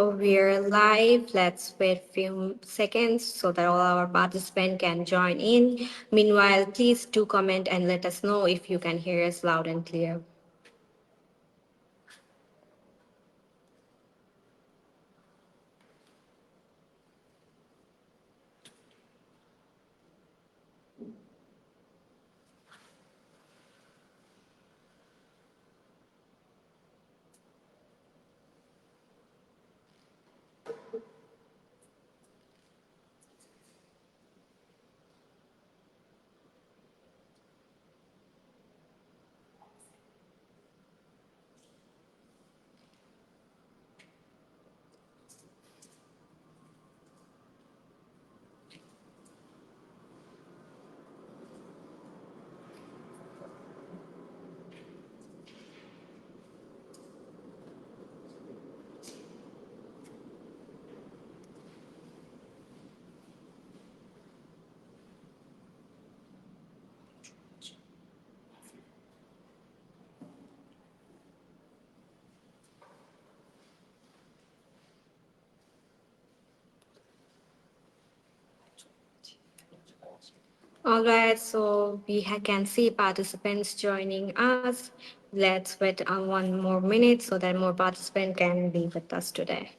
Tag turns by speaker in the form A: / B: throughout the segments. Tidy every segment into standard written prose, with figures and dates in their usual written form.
A: we're live. Let's wait a few seconds so that all our participants can join in. Meanwhile, please do comment and let us know if you can hear us loud and clear. All right, so can see participants joining us. Let's wait 1 more minute so that more participants can be with us today.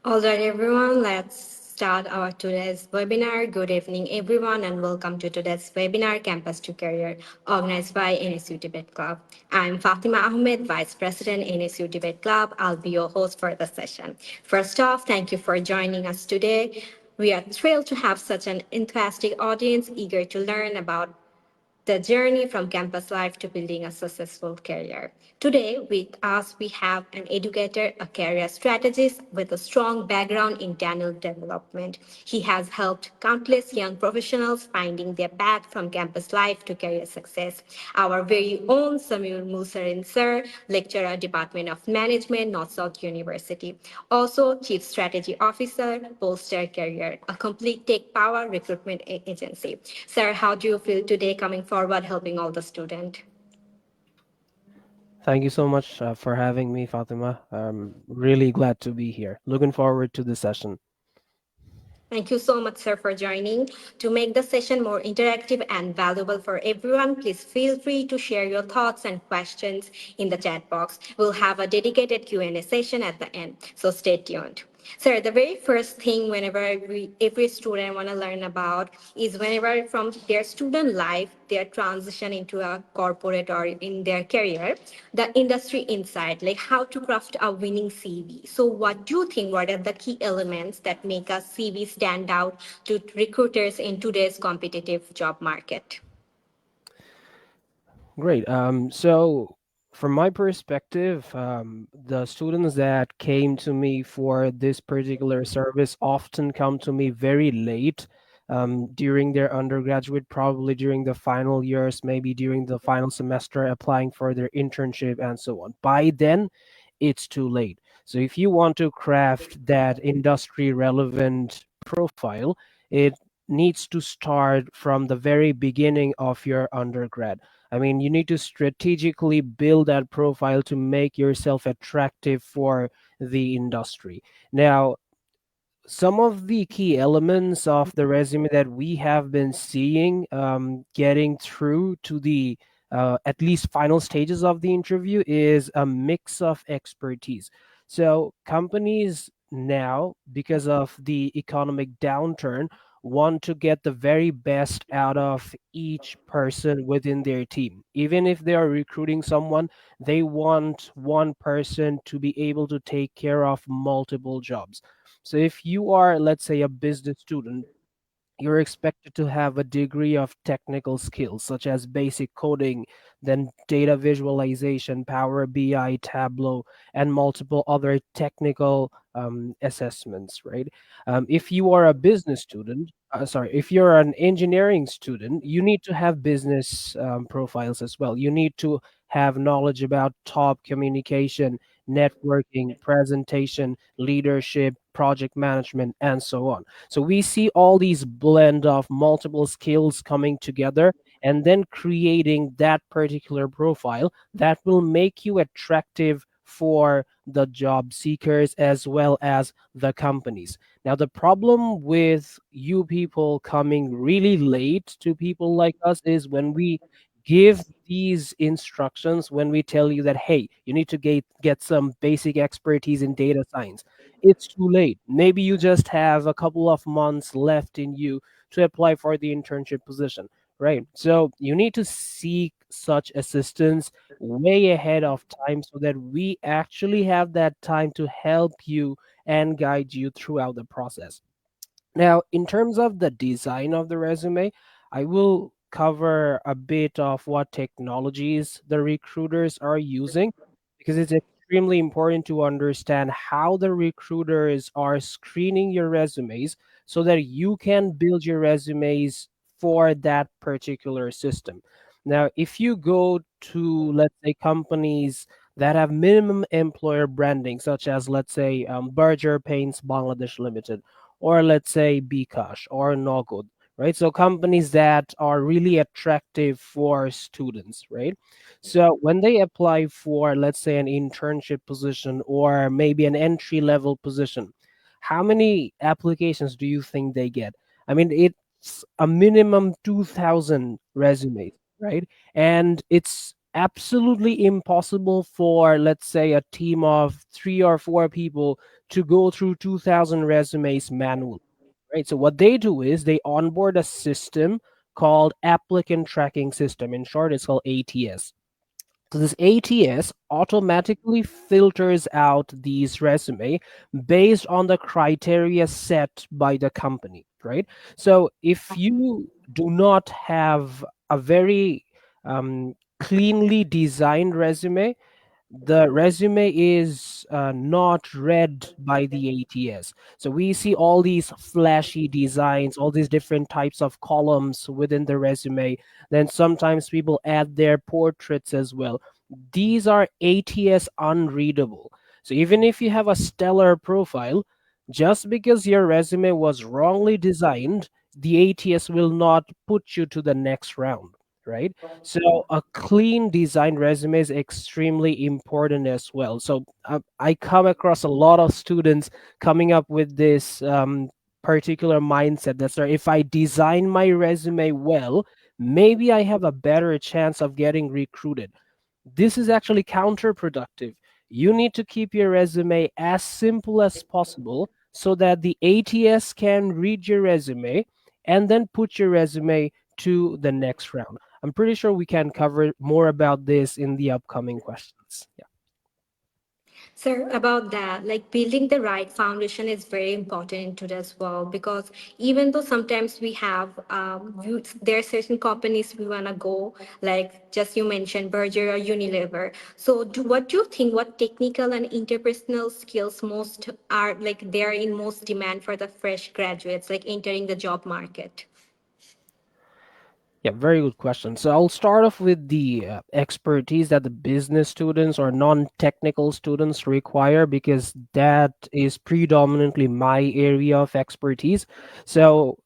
A: All right, everyone, let's start our today's webinar. Good evening, everyone, and welcome to today's webinar, Campus to Career, organized by NSU Debate Club. I'm Fatima Ahmed, Vice President, NSU Debate Club. I'll be your host for the session. First off, thank you for joining us today. We are thrilled to have such an enthusiastic audience eager to learn about the journey from campus life to building a successful career. Today, with us, we have an educator, a career strategist with a strong background in talent development. He has helped countless young professionals finding their path from campus life to career success. Our very own Samir Musarin Sir, lecturer, Department of Management, North South University. Also, Chief Strategy Officer, Bolster Career, a complete tech power recruitment agency. Sir, how do you feel today coming forward helping all the students?
B: Thank you so much for having me, Fatima. I'm really glad to be here. Looking forward to the session.
A: Thank you so much, sir, for joining. To make the session more interactive and valuable for everyone, please feel free to share your thoughts and questions in the chat box. We'll have a dedicated Q&A session at the end, so stay tuned. Sir, the very first thing whenever every student want to learn about is whenever from their student life, their transition into a corporate or in their career, the industry insight, like how to craft a winning CV. So what do you think, what are the key elements that make a CV stand out to recruiters in today's competitive job market?
B: Great. So, from my perspective, the students that came to me for this particular service often come to me very late during their undergraduate, probably during the final years, maybe during the final semester, applying for their internship and so on. By then, it's too late. So, if you want to craft that industry relevant profile, it needs to start from the very beginning of your undergrad. I mean, you need to strategically build that profile to make yourself attractive for the industry. Now, some of the key elements of the resume that we have been seeing getting through to the at least final stages of the interview is a mix of expertise. So companies now, because of the economic downturn, want to get the very best out of each person within their team. Even if they are recruiting someone, they want one person to be able to take care of multiple jobs. So if you are, let's say, a business student, you're expected to have a degree of technical skills such as basic coding, then data visualization, Power BI, Tableau, and multiple other technical assessments, right? If you are a business student, if you're an engineering student, you need to have business profiles as well. You need to have knowledge about top communication, networking, presentation, leadership, project management, and so on. So we see all these blend of multiple skills coming together and then creating that particular profile that will make you attractive for the job seekers as well as the companies. Now, the problem with you people coming really late to people like us is when we give these instructions, when we tell you that, hey, you need to get some basic expertise in data science, it's too late. Maybe you just have a couple of months left in you to apply for the internship position, right? So you need to seek such assistance way ahead of time so that we actually have that time to help you and guide you throughout the process. Now, in terms of the design of the resume, I will cover a bit of what technologies the recruiters are using because it's extremely important to understand how the recruiters are screening your resumes so that you can build your resumes for that particular system. Now, if you go to, let's say, companies that have minimum employer branding, such as, let's say, Berger Paints Bangladesh Limited, or let's say Bkash or Nogod, right? So companies that are really attractive for students, right? So when they apply for, let's say, an internship position or maybe an entry level position, how many applications do you think they get? I mean, it's a minimum 2,000 resumes, right? And it's absolutely impossible for, let's say, a team of 3 or 4 people to go through 2,000 resumes manually, right? So what they do is they onboard a system called applicant tracking system. In short, it's called ATS. So this ATS automatically filters out these resume based on the criteria set by the company, right? So if you do not have a very cleanly designed resume, the resume is not read by the ATS. So we see all these flashy designs, all these different types of columns within the resume. Then sometimes people add their portraits as well. These are ATS unreadable. So even if you have a stellar profile, just because your resume was wrongly designed, the ATS will not put you to the next round, right? So a clean design resume is extremely important as well. So I come across a lot of students coming up with this particular mindset that, sir, if I design my resume well, maybe I have a better chance of getting recruited. This is actually counterproductive. You need to keep your resume as simple as possible so that the ATS can read your resume and then put your resume to the next round. I'm pretty sure we can cover more about this in the upcoming questions. Yeah.
A: Sir, about that, like building the right foundation is very important in today's world because even though sometimes we have, there are certain companies we want to go, like just you mentioned, Berger or Unilever. So, what do you think? What technical and interpersonal skills most are like they are in most demand for the fresh graduates, like entering the job market?
B: Yeah, very good question. So I'll start off with the expertise that the business students or non-technical students require because that is predominantly my area of expertise. So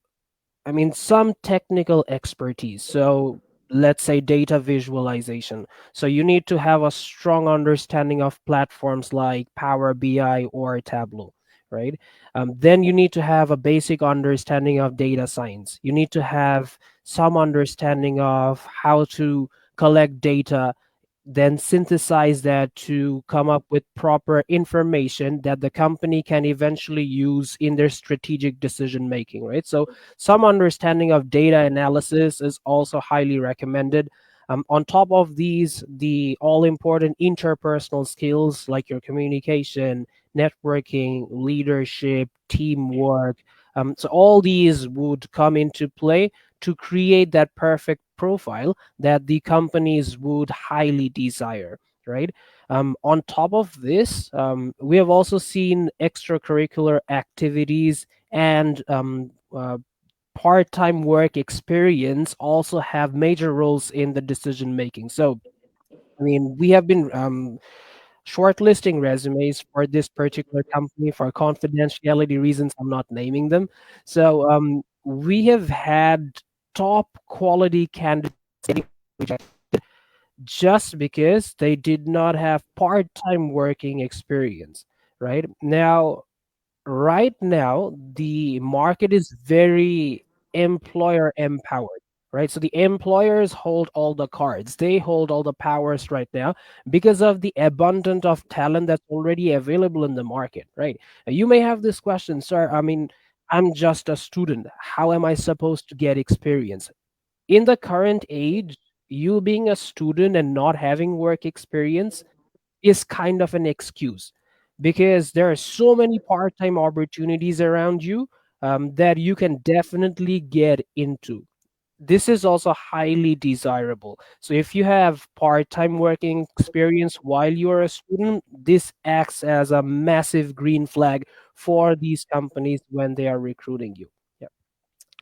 B: I mean, some technical expertise. So let's say data visualization. So you need to have a strong understanding of platforms like Power BI or Tableau, right? Then you need to have a basic understanding of data science. You need to have some understanding of how to collect data, then synthesize that to come up with proper information that the company can eventually use in their strategic decision making, right? So some understanding of data analysis is also highly recommended. On top of these, the all important interpersonal skills like your communication, networking, leadership, teamwork, so all these would come into play to create that perfect profile that the companies would highly desire, right? On top of this, we have also seen extracurricular activities and part-time work experience also have major roles in the decision making. So I mean, we have been shortlisting resumes for this particular company for confidentiality reasons. I'm not naming them. So we have had top quality candidates just because they did not have part-time working experience, right? Right now the market is very employer empowered, right? So the employers hold all the cards, they hold all the powers right now because of the abundant of talent that's already available in the market, right? You may have this question, sir, I mean, I'm just a student, how am I supposed to get experience? In the current age, you being a student and not having work experience is kind of an excuse because there are so many part-time opportunities around you, that you can definitely get into. This is also highly desirable. So if you have part-time working experience while you're a student, this acts as a massive green flag for these companies when they are recruiting you. Yeah.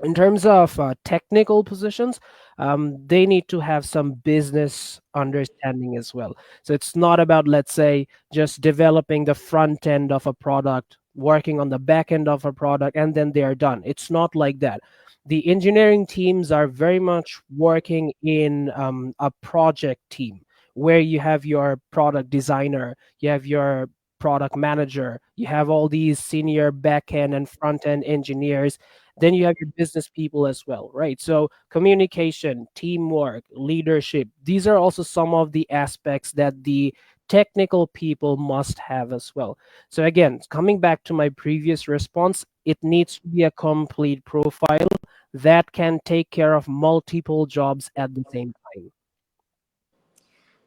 B: In terms of technical positions, they need to have some business understanding as well. So it's not about, let's say, just developing the front end of a product, working on the back end of a product, and then they are done. It's not like that. The engineering teams are very much working in a project team where you have your product designer, you have your product manager, you have all these senior back end and front end engineers, then you have your business people as well, right? So communication, teamwork, leadership, these are also some of the aspects that the technical people must have as well. So again, coming back to my previous response, it needs to be a complete profile that can take care of multiple jobs at the same time.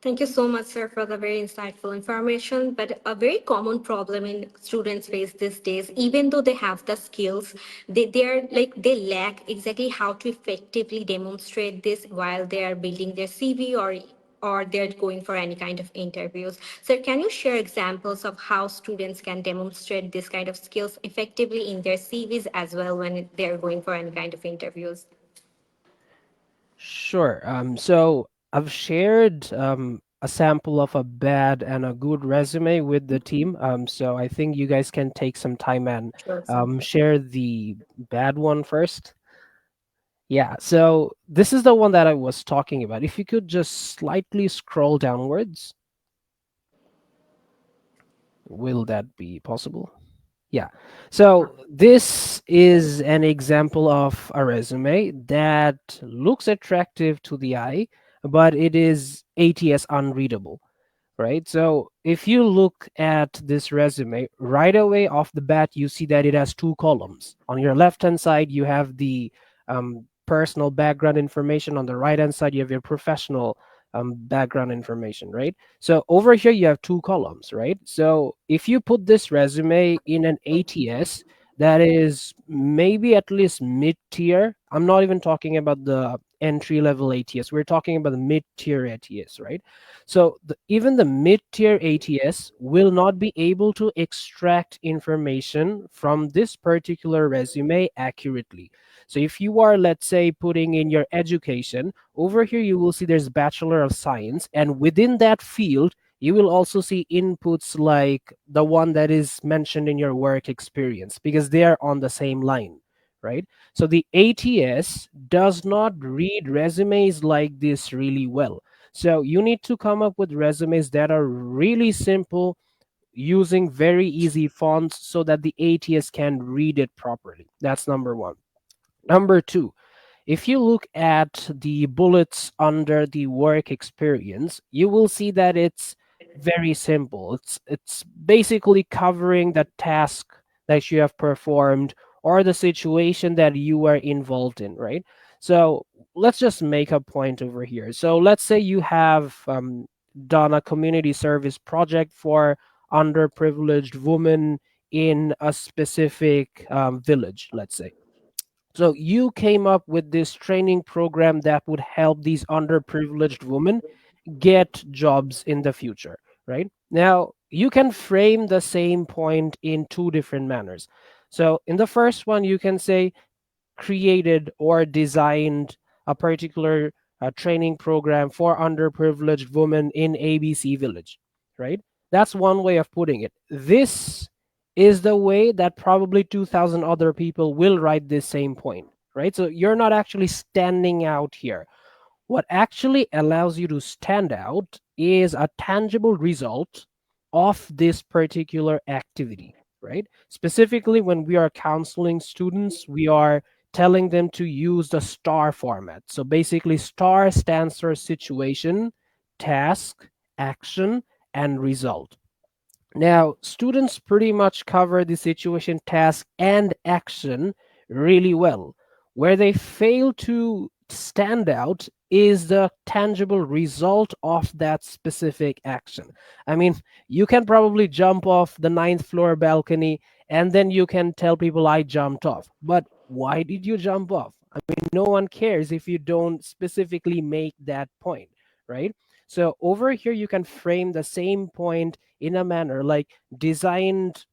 A: Thank you so much, sir, for the very insightful information. But a very common problem in students face these days, even though they have the skills, they're like they lack exactly how to effectively demonstrate this while they are building their CV or they're going for any kind of interviews. So can you share examples of how students can demonstrate this kind of skills effectively in their CVs as well when they're going for any kind of interviews?
B: Sure. So I've shared a sample of a bad and a good resume with the team. So I think you guys can take some time and
A: Sure, sir.
B: share the bad one first. Yeah. So this is the one that I was talking about. If you could just slightly scroll downwards, will that be possible? Yeah. So this is an example of a resume that looks attractive to the eye, but it is ATS unreadable, right? So if you look at this resume right away off the bat, you see that it has two columns. On your left hand side, you have the personal background information. On the right hand side, you have your professional background information, right? So over here, you have two columns, right? So if you put this resume in an ATS that is maybe at least mid tier, I'm not even talking about the entry level ATS, we're talking about the mid tier ATS, right? So even the mid-tier ATS will not be able to extract information from this particular resume accurately. So if you are, let's say, putting in your education, over here you will see there's Bachelor of Science, and within that field, you will also see inputs like the one that is mentioned in your work experience because they are on the same line, right? So the ATS does not read resumes like this really well. So you need to come up with resumes that are really simple, using very easy fonts so that the ATS can read it properly. That's number one. Number two, if you look at the bullets under the work experience, you will see that it's very simple. It's basically covering the task that you have performed or the situation that you were involved in, right? So let's just make a point over here. So let's say you have done a community service project for underprivileged women in a specific village, let's say. So you came up with this training program that would help these underprivileged women get jobs in the future, right? Now, you can frame the same point in two different manners. So, in the first one, you can say created or designed a particular training program for underprivileged women in ABC village, right? That's one way of putting it. This is the way that probably 2,000 other people will write this same point, right? So you're not actually standing out here. What actually allows you to stand out is a tangible result of this particular activity, right? Specifically, when we are counseling students, we are telling them to use the STAR format. So basically, STAR stands for situation, task, action, and result. Now, students pretty much cover the situation, task, and action really well. Where they fail to stand out is the tangible result of that specific action. I mean, you can probably jump off the ninth floor balcony and then you can tell people, I jumped off. But why did you jump off? I mean, no one cares if you don't specifically make that point, right? So over here, you can frame the same point in a manner like designed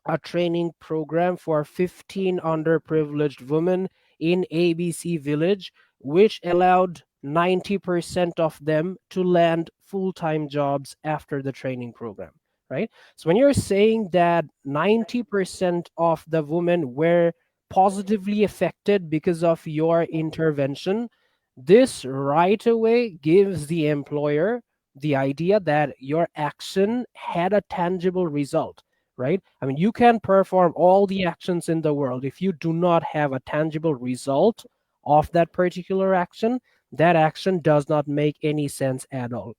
B: a training program for 15 underprivileged women in ABC village, which allowed 90% of them to land full time jobs after the training program, right? So when you're saying that 90% of the women were positively affected because of your intervention, this right away gives the employer the idea that your action had a tangible result, right? I mean, you can perform all the actions in the world. If you do not have a tangible result of that particular action, that action does not make any sense at all,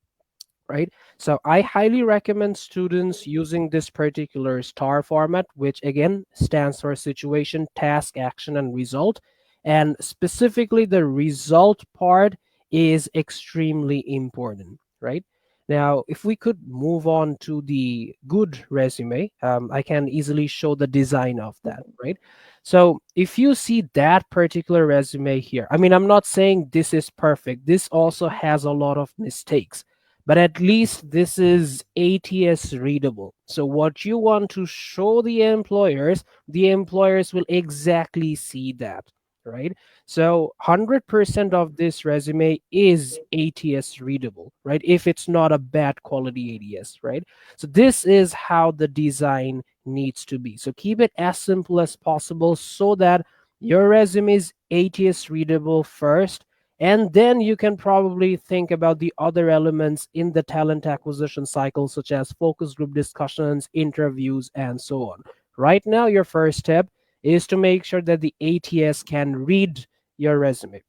B: right? So I highly recommend students using this particular STAR format, which again stands for situation, task, action, and result. And specifically, the result part is extremely important, right? Now, if we could move on to the good resume, I can easily show the design of that, right? So if you see that particular resume here, I mean, I'm not saying this is perfect. This also has a lot of mistakes, but at least this is ATS readable. So what you want to show the employers will exactly see that, right? So 100% of this resume is ATS readable, right? If it's not a bad quality ATS, right? So this is how the design needs to be. So keep it as simple as possible so that your resume is ATS readable first, and then you can probably think about the other elements in the talent acquisition cycle, such as focus group discussions, interviews, and so on. Right now, your first step is to make sure that the ATS can read your resume.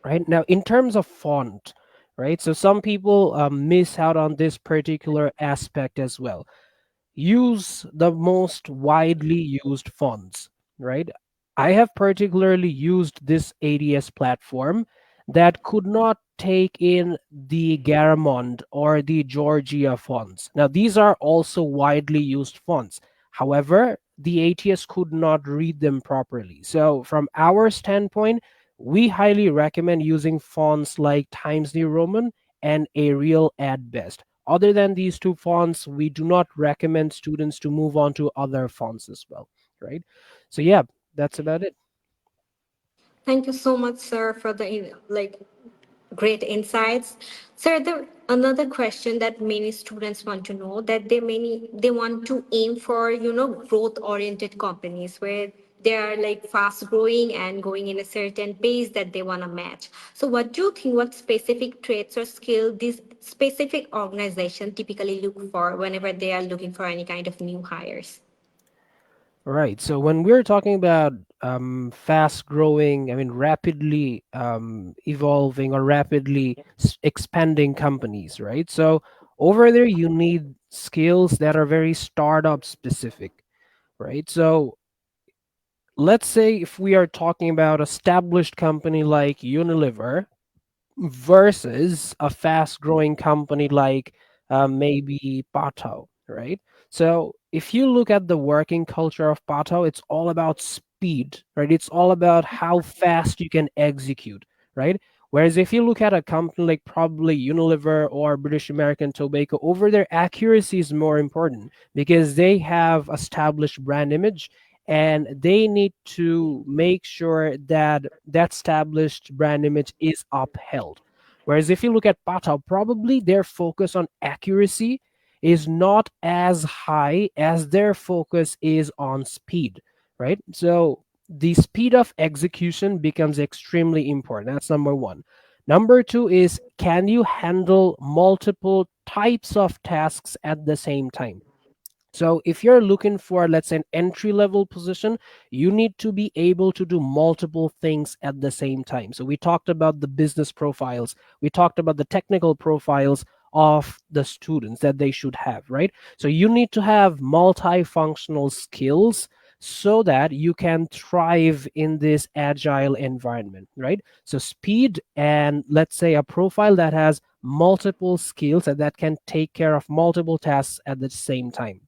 B: Right now, in terms of font, right? So some people miss out on this particular aspect as well. Use the most widely used fonts, right? I have particularly used this ADS platform that could not take in the Garamond or the Georgia fonts. Now, these are also widely used fonts. However, the ATS could not read them properly. So, from our standpoint, we highly recommend using fonts like Times New Roman and Arial at best. Other than these two fonts, we do not recommend students to move on to other fonts as well, right? So yeah, that's about it.
A: Thank you so much, sir, for the great insights. Sir, the another question that many students want to know, that they want to aim for growth oriented companies where they are like fast growing and going in a certain pace that they want to match. So what do you think, what specific traits or skill these specific organization typically look for whenever they are looking for any kind of new hires?
B: Right. So when we're talking about fast growing, I mean, rapidly evolving or rapidly expanding companies, right? So over there, you need skills that are very startup specific, right? So let's say if we are talking about established company like Unilever versus a fast growing company like maybe Pato, right? So if you look at the working culture of Pato, it's all about speed, right? It's all about how fast you can execute, right? Whereas if you look at a company like probably Unilever or British American Tobacco, over their accuracy is more important because they have established brand image and they need to make sure that that established brand image is upheld. Whereas if you look at Pata, probably their focus on accuracy is not as high as their focus is on speed, right? So the speed of execution becomes extremely important. That's number one. Number two is, can you handle multiple types of tasks at the same time? So if you're looking for, let's say, an entry level position, you need to be able to do multiple things at the same time. So we talked about the business profiles, we talked about the technical profiles of the students that they should have, right? So you need to have multifunctional skills so that you can thrive in this agile environment, right? So speed and, let's say, a profile that has multiple skills and that can take care of multiple tasks at the same time.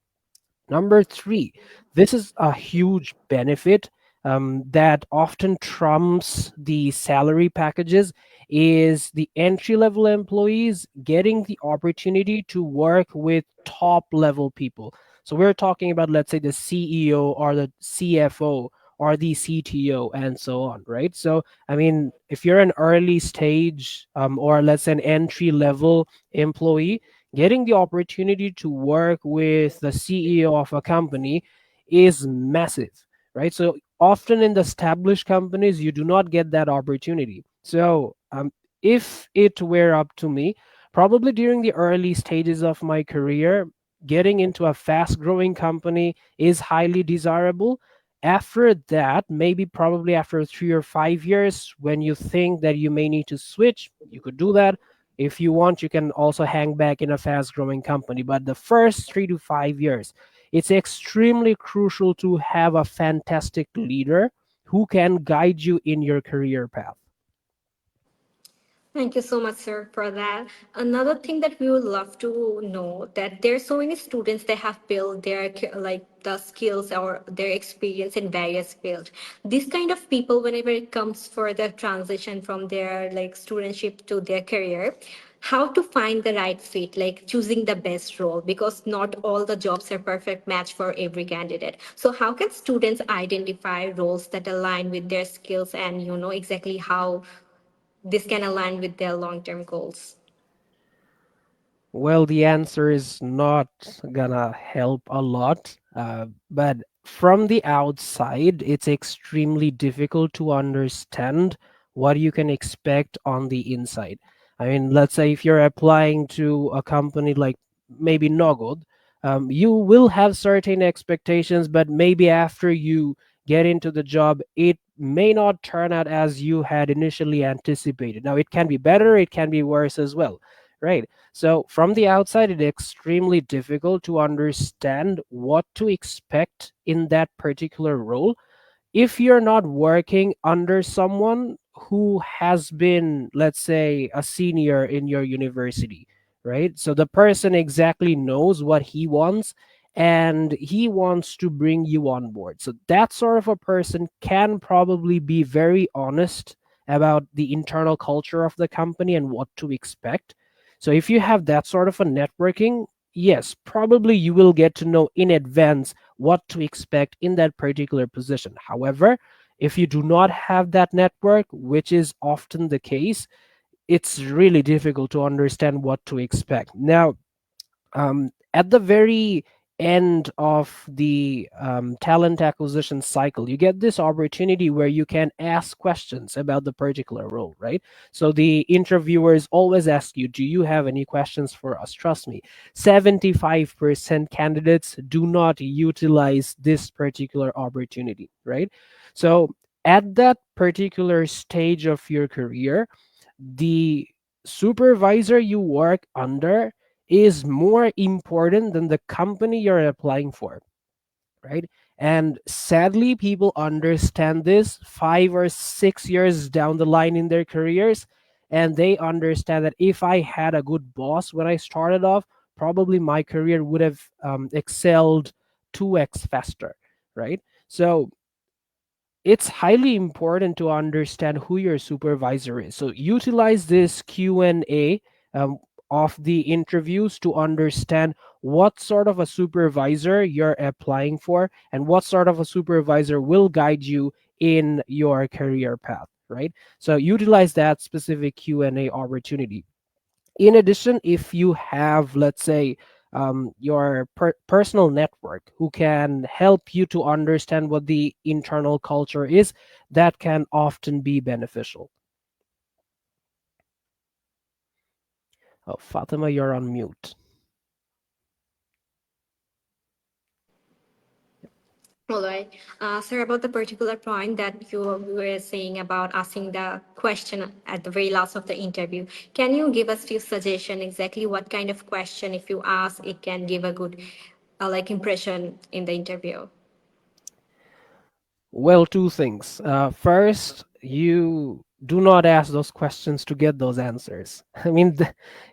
B: Number three, this is a huge benefit that often trumps the salary packages, is the entry level employees getting the opportunity to work with top level people. So we're talking about, let's say, the CEO or the CFO or the CTO and so on, right? So, I mean, if you're an early stage or let's say an entry level employee, getting the opportunity to work with the CEO of a company is massive, right? So often in the established companies, you do not get that opportunity. So if it were up to me, probably during the early stages of my career, getting into a fast growing company is highly desirable. After that, maybe probably after 3 or 5 years, when you think that you may need to switch, you could do that. If you want, you can also hang back in a fast growing company. But the first 3 to 5 years, it's extremely crucial to have a fantastic leader who can guide you in your career path.
A: Thank you so much, sir, for that. Another thing that we would love to know that there's so many students that have built their like the skills or their experience in various fields. This kind of people, whenever it comes for the transition from their like studentship to their career, how to find the right fit, like choosing the best role, because not all the jobs are perfect match for every candidate. So how can students identify roles that align with their skills and exactly how this can align with their long-term goals?
B: Well, the answer is not gonna help a lot, but from the outside, it's extremely difficult to understand what you can expect on the inside. I mean, let's say if you're applying to a company like maybe Nogod, you will have certain expectations, but maybe after you get into the job, it may not turn out as you had initially anticipated. Now, it can be better, it can be worse as well, right? So from the outside, it's extremely difficult to understand what to expect in that particular role if you're not working under someone who has been, let's say, a senior in your university, right? So the person exactly knows what he wants and he wants to bring you on board. So that sort of a person can probably be very honest about the internal culture of the company and what to expect. So if you have that sort of a networking, yes, probably you will get to know in advance what to expect in that particular position. However, if you do not have that network, which is often the case, it's really difficult to understand what to expect. Now, at the very end of the talent acquisition cycle, you get this opportunity where you can ask questions about the particular role, right? So the interviewers always ask you, do you have any questions for us? Trust me, 75% candidates do not utilize this particular opportunity, right? So at that particular stage of your career, the supervisor you work under is more important than the company you're applying for, right? And sadly, people understand this 5 or 6 years down the line in their careers, and they understand that if I had a good boss when I started off, probably my career would have excelled 2x faster, right? So it's highly important to understand who your supervisor is. So utilize this Q&A um, of the interviews to understand what sort of a supervisor you're applying for and what sort of a supervisor will guide you in your career path, right? So utilize that specific Q&A opportunity. In addition, if you have, let's say, your personal network who can help you to understand what the internal culture is, that can often be beneficial. Oh, Fatima, you're on mute.
A: All right. Sir, about the particular point that you were saying about asking the question at the very last of the interview, can you give us few suggestion exactly what kind of question, if you ask, it can give a good like impression in the interview?
B: Well, two things. First, you do not ask those questions to get those answers. I mean,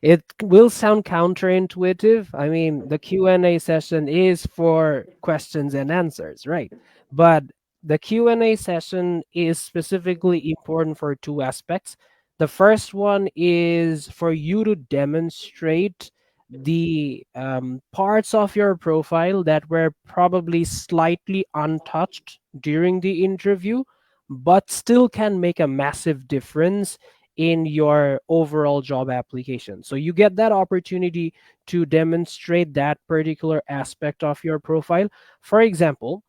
B: it will sound counterintuitive. I mean, the Q&A session is for questions and answers, right? But the Q&A session is specifically important for two aspects. The first one is for you to demonstrate the parts of your profile that were probably slightly untouched during the interview, but still can make a massive difference in your overall job application. So you get that opportunity to demonstrate that particular aspect of your profile. For example,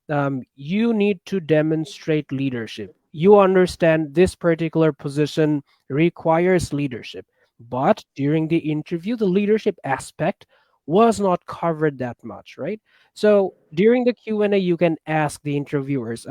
B: you need to demonstrate leadership. You understand this particular position requires leadership, but during the interview the leadership aspect was not covered that much, right? So during the Q&A you can ask the interviewers,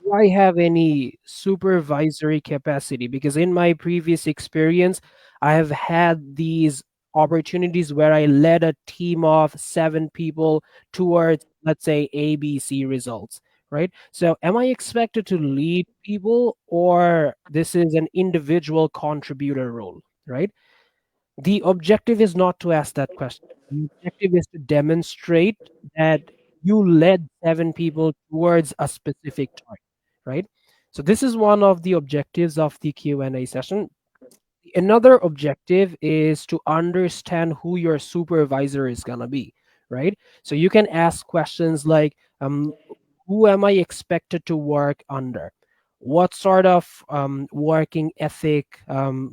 B: do I have any supervisory capacity? Because in my previous experience, I have had these opportunities where I led a team of 7 people towards, let's say, ABC results, right? So, am I expected to lead people, or this is an individual contributor role, right? The objective is not to ask that question. The objective is to demonstrate that you led 7 people towards a specific target, right? So this is one of the objectives of the Q&A session. Another objective is to understand who your supervisor is going to be, right? So you can ask questions like, who am I expected to work under? What sort of working ethic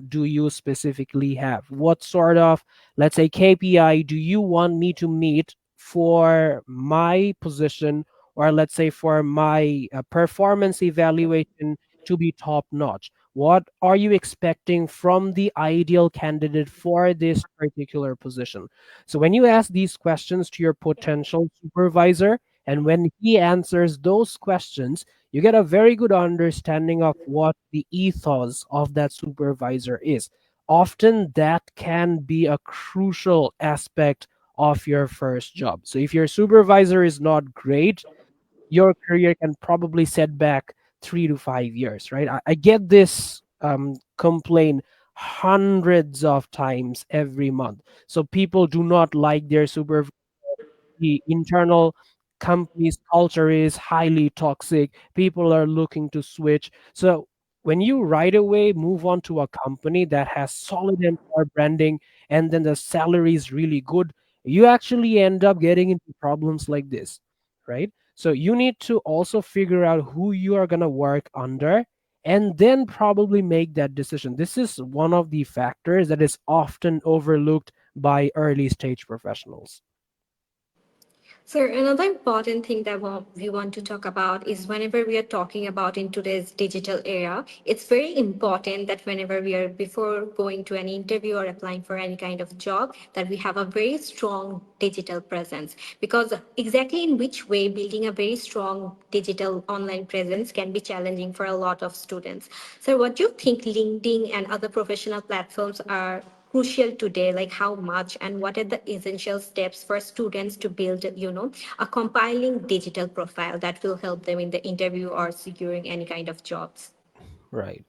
B: do you specifically have? What sort of, let's say, KPI do you want me to meet for my position, or let's say for my performance evaluation to be top notch? What are you expecting from the ideal candidate for this particular position? So when you ask these questions to your potential supervisor, and when he answers those questions, you get a very good understanding of what the ethos of that supervisor is. Often that can be a crucial aspect of your first job. So if your supervisor is not great, your career can probably set back 3 to 5 years, right? I get this complaint hundreds of times every month. So people do not like their supervisor. The internal company's culture is highly toxic. People are looking to switch. So when you right away move on to a company that has solid employer branding and then the salary is really good, you actually end up getting into problems like this, right? So you need to also figure out who you are going to work under and then probably make that decision. This is one of the factors that is often overlooked by early stage professionals.
A: So another important thing that we want to talk about is whenever we are talking about in today's digital era, it's very important that whenever we are before going to an interview or applying for any kind of job, that we have a very strong digital presence. Because exactly in which way building a very strong digital online presence can be challenging for a lot of students. So what do you think LinkedIn and other professional platforms are crucial today, like how much and what are the essential steps for students to build, a compiling digital profile that will help them in the interview or securing any kind of jobs?
B: Right.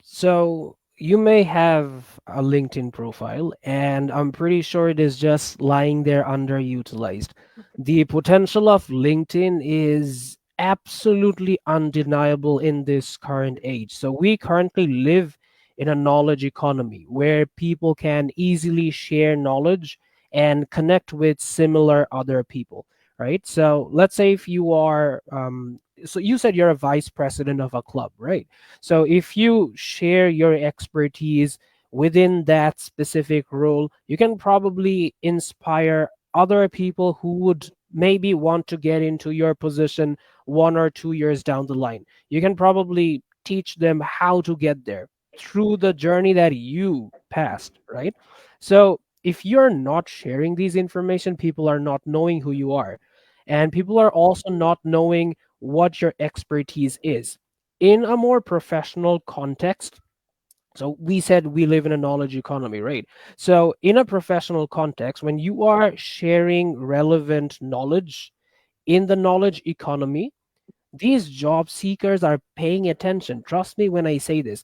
B: So you may have a LinkedIn profile, and I'm pretty sure it is just lying there underutilized. The potential of LinkedIn is absolutely undeniable in this current age. So we currently live in a knowledge economy where people can easily share knowledge and connect with similar other people, right? So let's say if you are, so you said you're a vice president of a club, right? So if you share your expertise within that specific role, you can probably inspire other people who would maybe want to get into your position 1 or 2 years down the line. You can probably teach them how to get there through the journey that you passed, right? So if you're not sharing these information, people are not knowing who you are. And people are also not knowing what your expertise is in a more professional context. So we said we live in a knowledge economy, right? So in a professional context, when you are sharing relevant knowledge in the knowledge economy, these job seekers are paying attention. Trust me when I say this.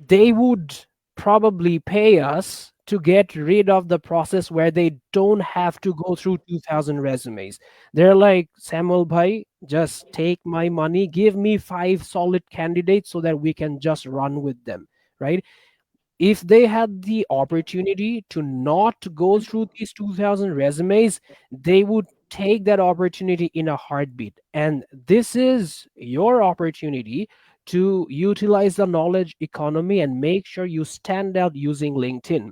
B: They would probably pay us to get rid of the process where they don't have to go through 2000 resumes. They're like, Samuel Bhai, just take my money, give me five solid candidates so that we can just run with them, right? If they had the opportunity to not go through these 2000 resumes, they would take that opportunity in a heartbeat. And this is your opportunity to utilize the knowledge economy and make sure you stand out using LinkedIn.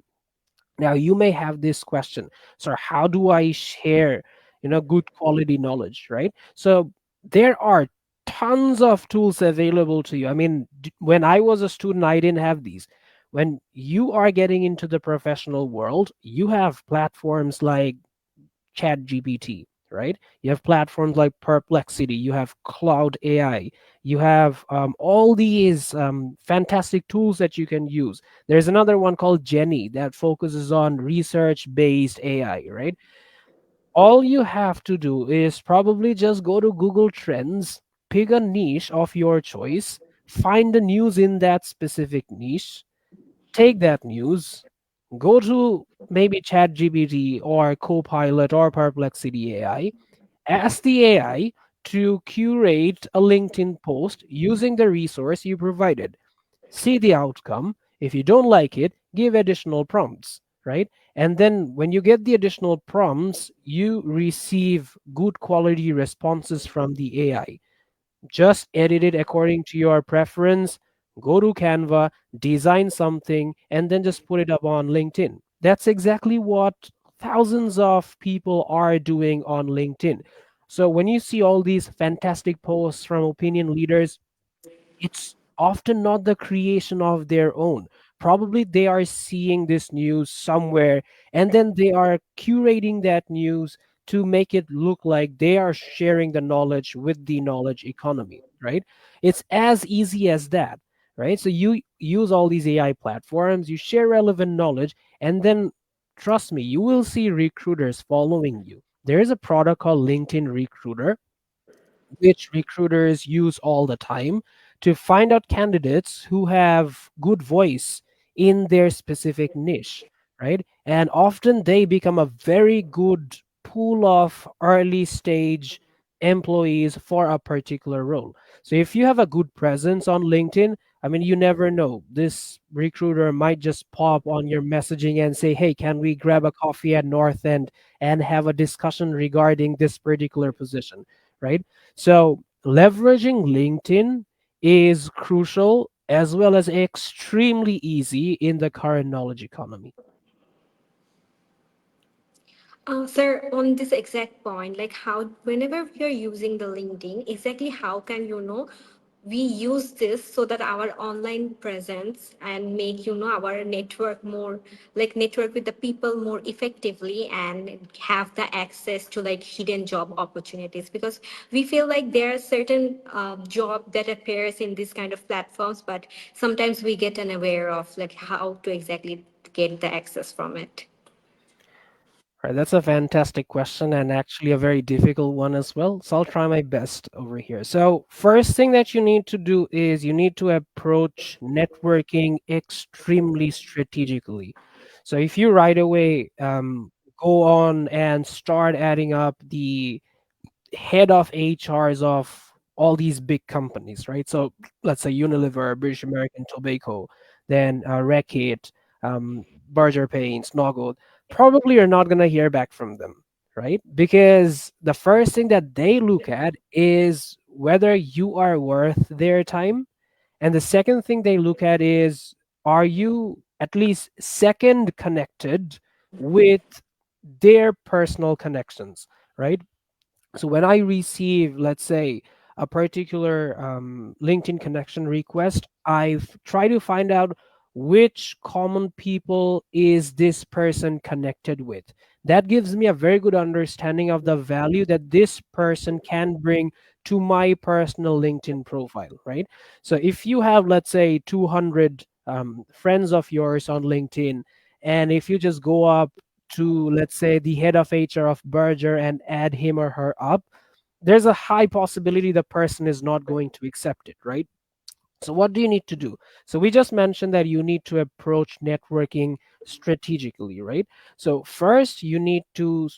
B: Now you may have this question, so how do I share, good quality knowledge, right? So there are tons of tools available to you. I mean, when I was a student, I didn't have these. When you are getting into the professional world, you have platforms like Chat GPT, right? You have platforms like Perplexity, you have Cloud AI, you have all these fantastic tools that you can use. There's another one called Jenny that focuses on research based AI, right? All you have to do is probably just go to Google Trends, pick a niche of your choice, find the news in that specific niche, take that news, go to maybe ChatGPT or Copilot or Perplexity AI, ask the AI to curate a LinkedIn post using the resource you provided. See the outcome. If you don't like it, give additional prompts, right? And then when you get the additional prompts, you receive good quality responses from the AI. Just edit it according to your preference, go to Canva, design something, and then just put it up on LinkedIn. That's exactly what thousands of people are doing on LinkedIn. So when you see all these fantastic posts from opinion leaders, it's often not the creation of their own. Probably they are seeing this news somewhere and then they are curating that news to make it look like they are sharing the knowledge with the knowledge economy, right? It's as easy as that, right? So you use all these AI platforms, you share relevant knowledge, and then trust me, you will see recruiters following you. There is a product called LinkedIn Recruiter which recruiters use all the time to find out candidates who have good voice in their specific niche, right? And often they become a very good pool of early stage employees for a particular role. So if you have a good presence on LinkedIn, I mean, you never know. This recruiter might just pop on your messaging and say, hey, can we grab a coffee at North End and have a discussion regarding this particular position, right? So leveraging LinkedIn is crucial as well as extremely easy in the current knowledge economy.
A: Sir, on this exact point, like how whenever we are using the LinkedIn, exactly how can we use this so that our online presence and make our network more like network with the people more effectively and have the access to like hidden job opportunities, because we feel like there are certain job that appears in this kind of platforms, but sometimes we get unaware of like how to exactly get the access from it.
B: Right, that's a fantastic question and actually a very difficult one as well. So I'll try my best over here. So, first thing that you need to do is you need to approach networking extremely strategically. So, if you right away go on and start adding up the head of HRs of all these big companies, right? So, let's say Unilever, British American Tobacco, then Reckitt, Berger Paints, Noggle, probably you're not going to hear back from them, right? Because the first thing that they look at is whether you are worth their time. And the second thing they look at is, are you at least second connected with their personal connections, right? So when I receive, let's say, a particular LinkedIn connection request, I've tried to find out which common people is this person connected with. That gives me a very good understanding of the value that this person can bring to my personal LinkedIn profile, right? So if you have, let's say, 200 friends of yours on LinkedIn, and if you just go up to, let's say, the head of HR of Berger and add him or her up, there's a high possibility the person is not going to accept it, right? So, what do you need to do? So, we just mentioned that you need to approach networking strategically, right? So, first, you need to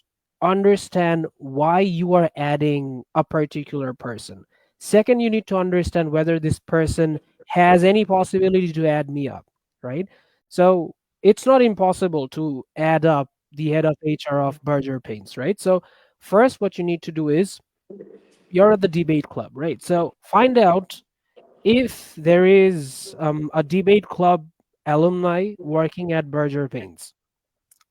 B: understand why you are adding a particular person. Second, you need to understand whether this person has any possibility to add me up, right? So, it's not impossible to add up the head of HR of Berger Paints, right? So, first, what you need to do is you're at the debate club, right? So, find out if there is a debate club alumni working at Berger Paints,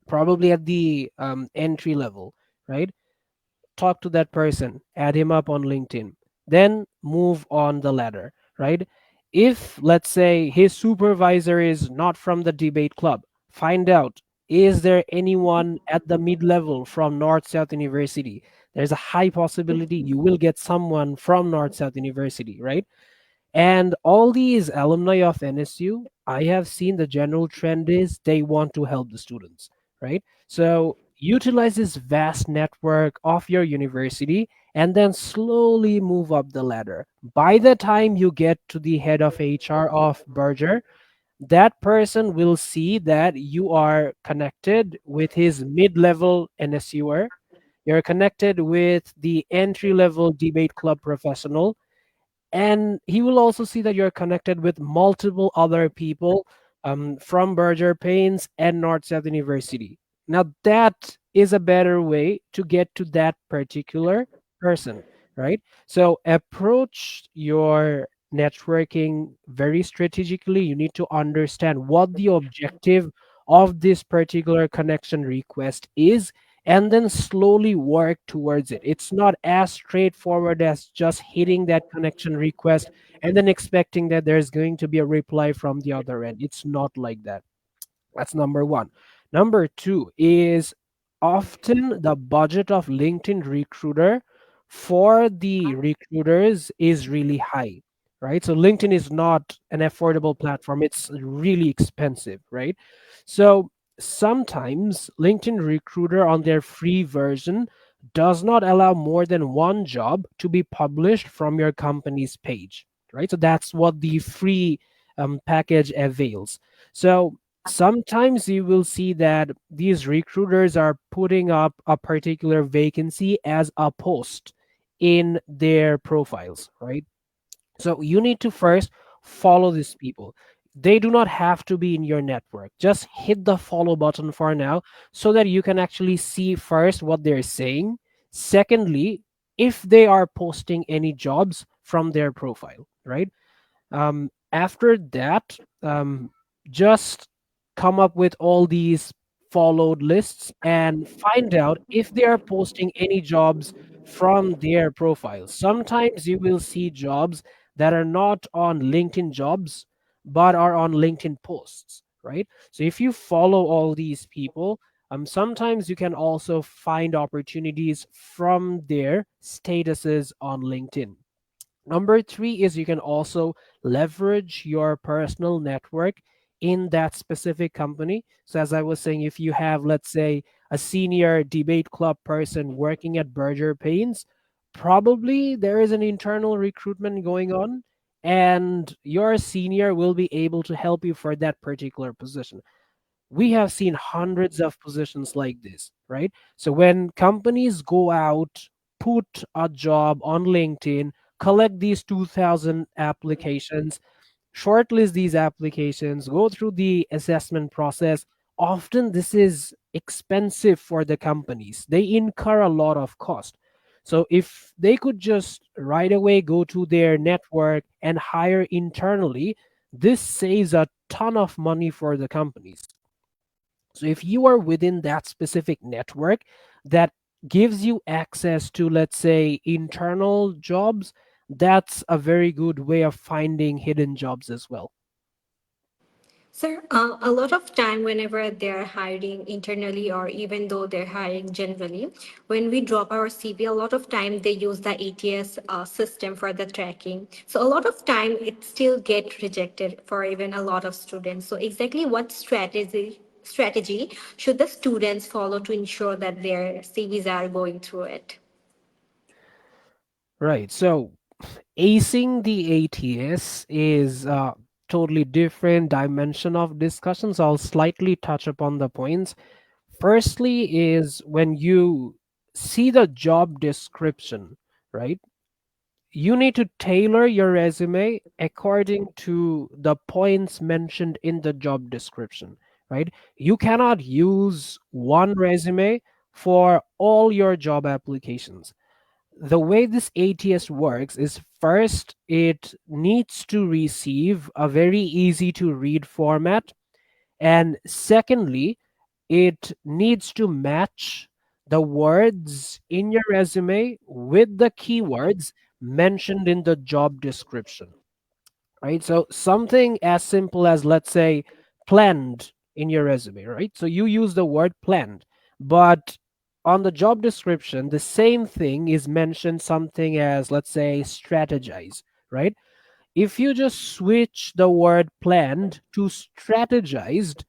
B: probably at the entry level, right? Talk to that person, add him up on LinkedIn, then move on the ladder, right? If, let's say, his supervisor is not from the debate club, find out, is there anyone at the mid level from North South University? There's a high possibility you will get someone from North South University, right? And all these alumni of NSU, I have seen the general trend is they want to help the students, right? So utilize this vast network of your university and then slowly move up the ladder. By the time you get to the head of HR of Berger, that person will see that you are connected with his mid-level NSUer. You're connected with the entry-level debate club professional, and he will also see that you're connected with multiple other people from Berger Paints and North South University. Now that is a better way to get to that particular person, right? So approach your networking very strategically. You need to understand what the objective of this particular connection request is, and then slowly work towards it. It's not as straightforward as just hitting that connection request and then expecting that there's going to be a reply from the other end. It's not like that. That's number one. Number two is often the budget of LinkedIn Recruiter for the recruiters is really high, right? So LinkedIn is not an affordable platform, it's really expensive, right? So sometimes LinkedIn Recruiter on their free version does not allow more than one job to be published from your company's page, right? So that's what the free package avails. So sometimes you will see that these recruiters are putting up a particular vacancy as a post in their profiles, right? So you need to first follow these people. They do not have to be in your network. Just hit the follow button for now so that you can actually see first what they're saying. Secondly, if they are posting any jobs from their profile, right? After that, just come up with all these followed lists and find out if they are posting any jobs from their profiles. Sometimes you will see jobs that are not on LinkedIn jobs but are on LinkedIn posts, right? So if you follow all these people, sometimes you can also find opportunities from their statuses on LinkedIn. Number three is you can also leverage your personal network in that specific company. So, as I was saying, if you have, let's say, a senior debate club person working at Berger Paints, probably there is an internal recruitment going on, and your senior will be able to help you for that particular position. We have seen hundreds of positions like this, right? So when companies go out, put a job on LinkedIn, collect these 2,000 applications, shortlist these applications, go through the assessment process. Often this is expensive for the companies. They incur a lot of cost. So if they could just right away go to their network and hire internally, this saves a ton of money for the companies. So if you are within that specific network that gives you access to, let's say, internal jobs, that's a very good way of finding hidden jobs as well.
A: Sir, a lot of time whenever they're hiring internally or even though they're hiring generally, when we drop our CV, a lot of time they use the ATS system for the tracking. So a lot of time it still get rejected for even a lot of students. So exactly what strategy should the students follow to ensure that their CVs are going through it?
B: Right. So acing the ATS is a totally different dimension of discussion. So I'll slightly touch upon the points. Firstly, is when you see the job description, right? You need to tailor your resume according to the points mentioned in the job description, right? You cannot use one resume for all your job applications. The way this ATS works is, first, it needs to receive a very easy to read format, and secondly, it needs to match the words in your resume with the keywords mentioned in the job description, right? So something as simple as, let's say, planned in your resume, right? So you use the word planned, but on the job description, the same thing is mentioned something as, let's say, strategize, right? If you just switch the word planned to strategized,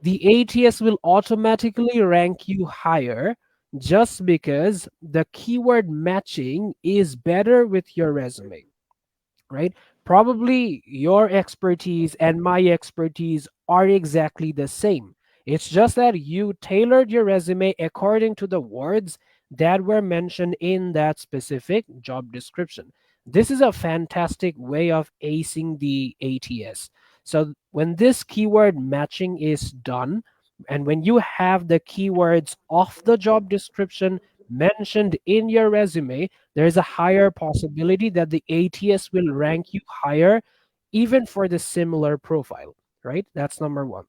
B: the ATS will automatically rank you higher just because the keyword matching is better with your resume, right? Probably your expertise and my expertise are exactly the same. It's just that you tailored your resume according to the words that were mentioned in that specific job description. This is a fantastic way of acing the ATS. So, when this keyword matching is done, and when you have the keywords of the job description mentioned in your resume, there is a higher possibility that the ATS will rank you higher even for the similar profile, right? That's number one.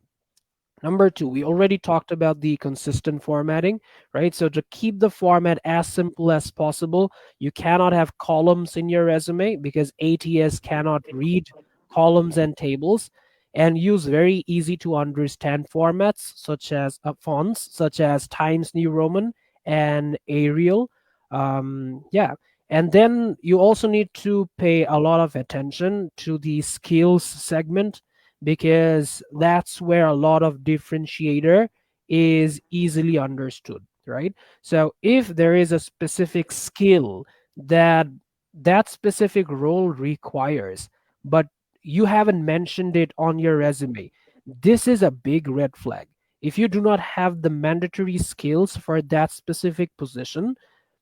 B: Number two, we already talked about the consistent formatting, right? So to keep the format as simple as possible, you cannot have columns in your resume because ATS cannot read columns and tables, and use very easy to understand formats such as fonts, such as Times New Roman and Arial. Yeah. And then you also need to pay a lot of attention to the skills segment because that's where a lot of differentiator is easily understood, right? So if there is a specific skill that that specific role requires, but you haven't mentioned it on your resume, this is a big red flag. If you do not have the mandatory skills for that specific position,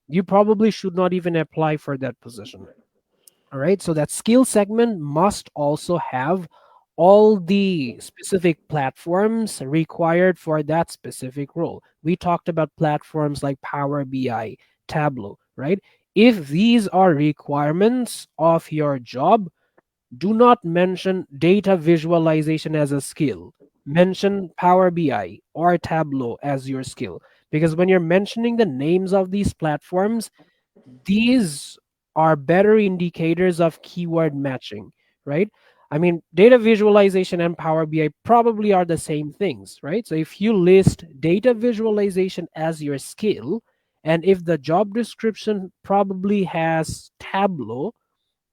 B: you probably should not even apply for that position. All right, so that skill segment must also have all the specific platforms required for that specific role. We talked about platforms like Power BI, Tableau, right? If these are requirements of your job, do not mention data visualization as a skill. mention Power BI or Tableau as your skill. Because when you're mentioning the names of these platforms, these are better indicators of keyword matching, right? I mean, data visualization and Power BI probably are the same things, right? So if you list data visualization as your skill, and if the job description probably has Tableau,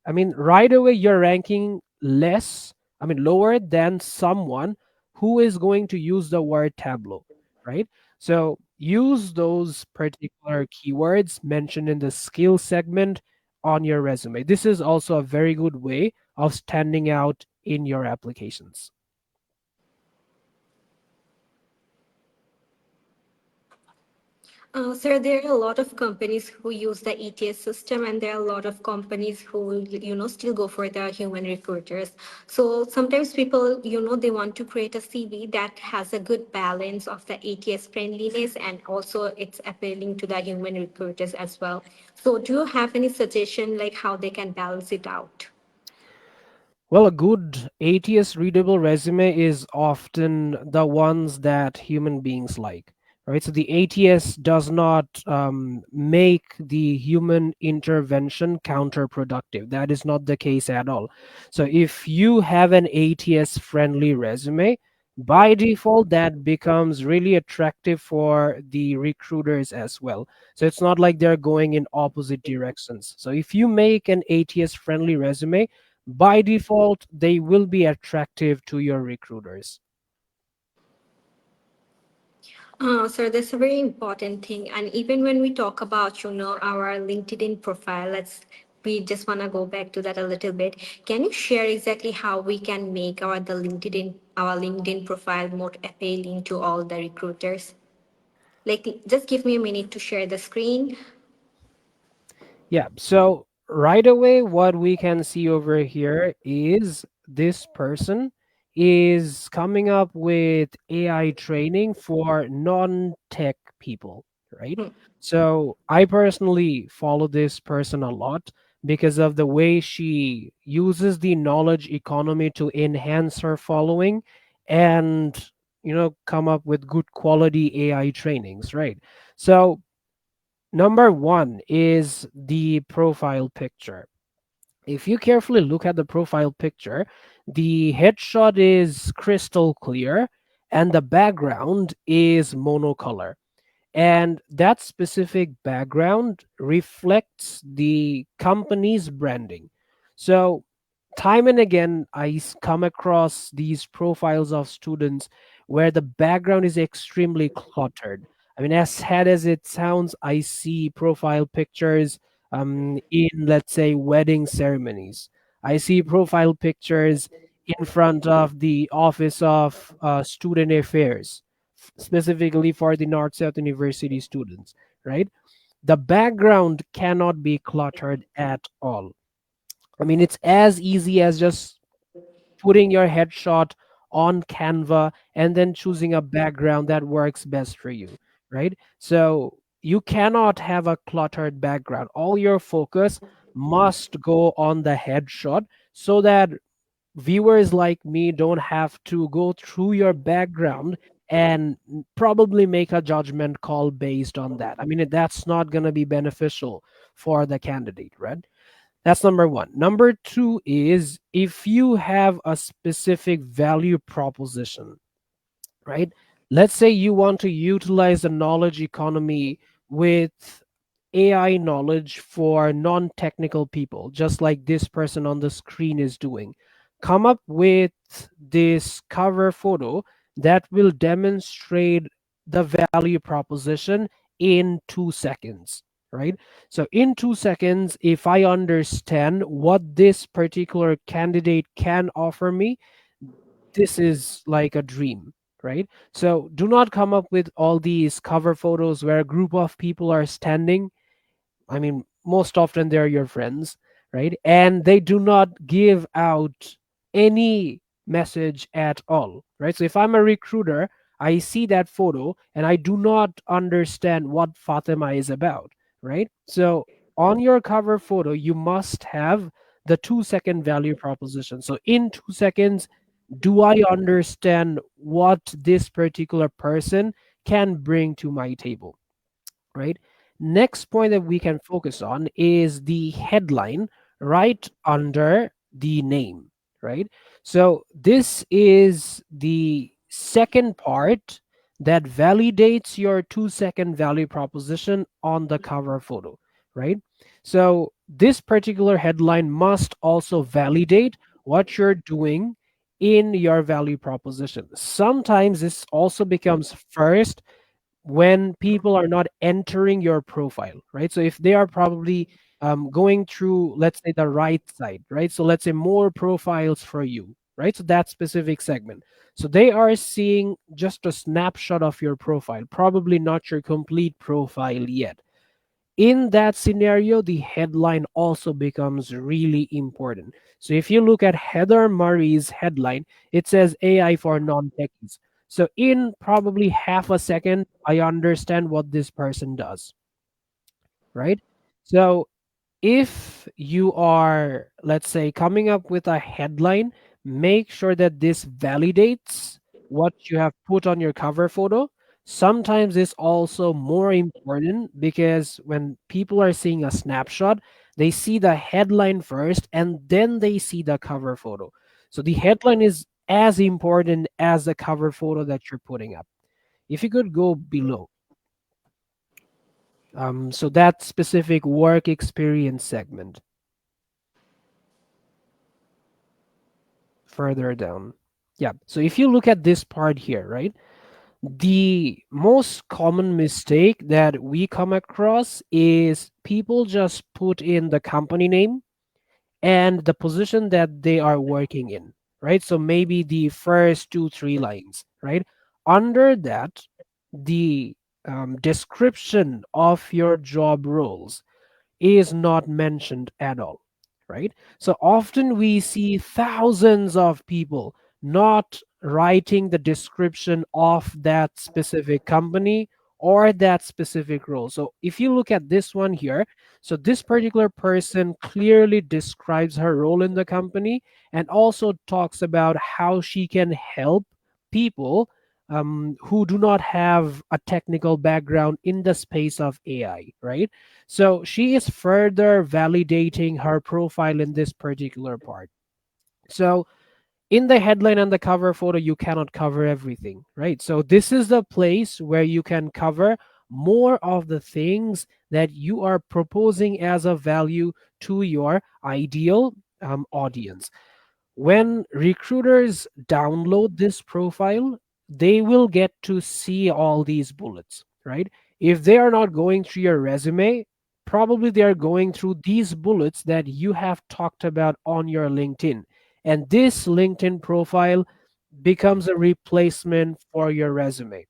B: I mean, right away you're ranking lower than someone who is going to use the word Tableau, right? So use those particular keywords mentioned in the skill segment on your resume. This is also a very good way of standing out in your applications.
A: Sir, there are a lot of companies who use the ETS system, and there are a lot of companies who, still go for the human recruiters. So sometimes people, they want to create a CV that has a good balance of the ETS friendliness and also it's appealing to the human recruiters as well. So do you have any suggestion like how they can balance it out?
B: Well, a good ATS readable resume is often the ones that human beings like, right? So the ATS does not make the human intervention counterproductive. That is not the case at all. So if you have an ATS friendly resume, by default, that becomes really attractive for the recruiters as well. So it's not like they're going in opposite directions. So if you make an ATS friendly resume, by default they will be attractive to your recruiters.
A: So that's a very important thing. And even when we talk about, our LinkedIn profile, we just want to go back to that a little bit. Can you share exactly how we can make our LinkedIn profile more appealing to all the recruiters? Like, just give me a minute to share the screen.
B: Yeah, so right away what we can see over here is this person is coming up with AI training for non-tech people, right?
A: Hmm.
B: So I personally follow this person a lot because of the way she uses the knowledge economy to enhance her following and come up with good quality AI trainings, right? So number one is the profile picture. If you carefully look at the profile picture, the headshot is crystal clear and the background is monocolor. And that specific background reflects the company's branding. So, time and again, come across these profiles of students where the background is extremely cluttered. I mean, as sad as it sounds, I see profile pictures in, let's say, wedding ceremonies. I see profile pictures in front of the Office of Student Affairs, specifically for the North South University students, right? The background cannot be cluttered at all. I mean, it's as easy as just putting your headshot on Canva and then choosing a background that works best for you, right? So you cannot have a cluttered background. All your focus must go on the headshot so that viewers like me don't have to go through your background and probably make a judgment call based on that. I mean, that's not going to be beneficial for the candidate, right? That's number one. Number two is if you have a specific value proposition, right? Let's say you want to utilize the knowledge economy with AI knowledge for non technical people, just like this person on the screen is doing. Come up with this cover photo that will demonstrate the value proposition in 2 seconds, right? So, in 2 seconds, if I understand what this particular candidate can offer me, this is like a dream, right? So do not come up with all these cover photos where a group of people are standing. I mean, most often they're your friends, right? And they do not give out any message at all, right? So if I'm a recruiter, I see that photo and I do not understand what Fatima is about, right? So on your cover photo, you must have the 2 second value proposition. So in 2 seconds, Do I understand what this particular person can bring to my table? Right? Next point that we can focus on is the headline right under the name, right? So this is the second part that validates your 2-second value proposition on the cover photo, right? So this particular headline must also validate what you're doing in your value proposition. Sometimes this also becomes first when people are not entering your profile, right? So if they are probably going through, let's say, the right side, right? So let's say more profiles for you, right? So that specific segment. So they are seeing just a snapshot of your profile, probably not your complete profile yet. In that scenario, the headline also becomes really important. So if you look at Heather Murray's headline, it says AI for non-techies. So in probably half a second, I understand what this person does, right? So if you are, let's say, coming up with a headline, make sure that this validates what you have put on your cover photo. Sometimes it's also more important because when people are seeing a snapshot, they see the headline first and then they see the cover photo. So the headline is as important as the cover photo that you're putting up. If you could go below, so that specific work experience segment further down. Yeah. So if you look at this part here, right? The most common mistake that we come across is people just put in the company name and the position that they are working in, right? So maybe the first two, three lines, right? Under that, the description of your job roles is not mentioned at all, right? So often we see thousands of people not writing the description of that specific company or that specific role. So if you look at this one here, so this particular person clearly describes her role in the company and also talks about how she can help people who do not have a technical background in the space of AI, right? So she is further validating her profile in this particular part. So in the headline and the cover photo, you cannot cover everything, right? So this is the place where you can cover more of the things that you are proposing as a value to your ideal audience. When recruiters download this profile, they will get to see all these bullets, right? If they are not going through your resume, probably they are going through these bullets that you have talked about on your LinkedIn. And this LinkedIn profile becomes a replacement for your resume,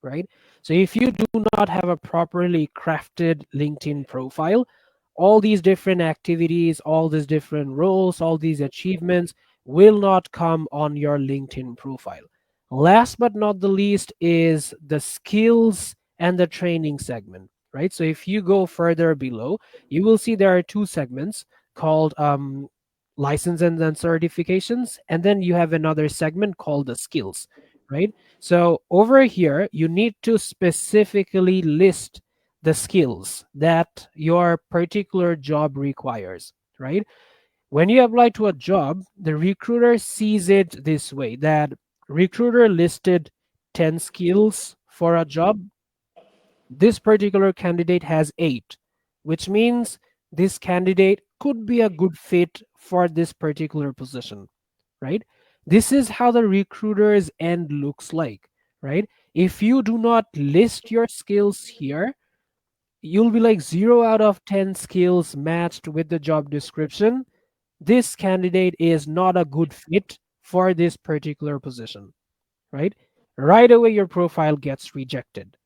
B: right? So if you do not have a properly crafted LinkedIn profile, all these different activities, all these different roles, all these achievements will not come on your LinkedIn profile. Last but not the least is the skills and the training segment, right? So if you go further below, you will see there are two segments called license and then certifications, and then you have another segment called the skills, right? So over here, you need to specifically list the skills that your particular job requires, right? When you apply to a job, the recruiter sees it this way that recruiter listed 10 skills for a job. This particular candidate has 8, which means this candidate could be a good fit for this particular position, right? This is how the recruiter's end looks like, right? If you do not list your skills here, you'll be like 0 out of 10 skills matched with the job description. This candidate is not a good fit for this particular position, right? Right away, your profile gets rejected.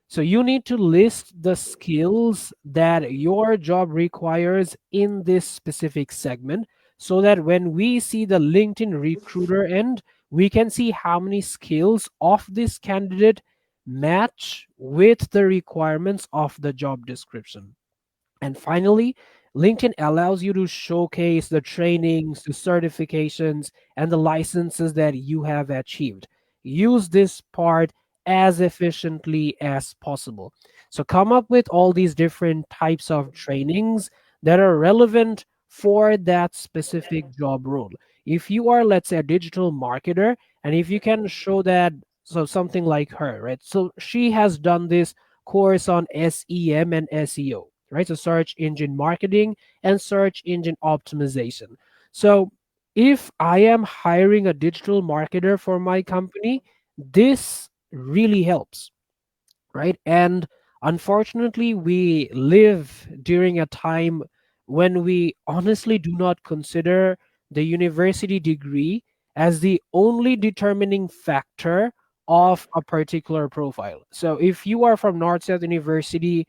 B: So you need to list the skills that your job requires in this specific segment so that when we see the LinkedIn recruiter end, we can see how many skills of this candidate match with the requirements of the job description. And finally, LinkedIn allows you to showcase the trainings, the certifications, and the licenses that you have achieved. Use this part as efficiently as possible. So come up with all these different types of trainings that are relevant for that specific job role. If you are, let's say, a digital marketer, and if you can show that, so something like her, right? So she has done this course on SEM and SEO, right? So search engine marketing and search engine optimization. So if I am hiring a digital marketer for my company, this really helps, right? And unfortunately, we live during a time when we honestly do not consider the university degree as the only determining factor of a particular profile. So if you are from North South University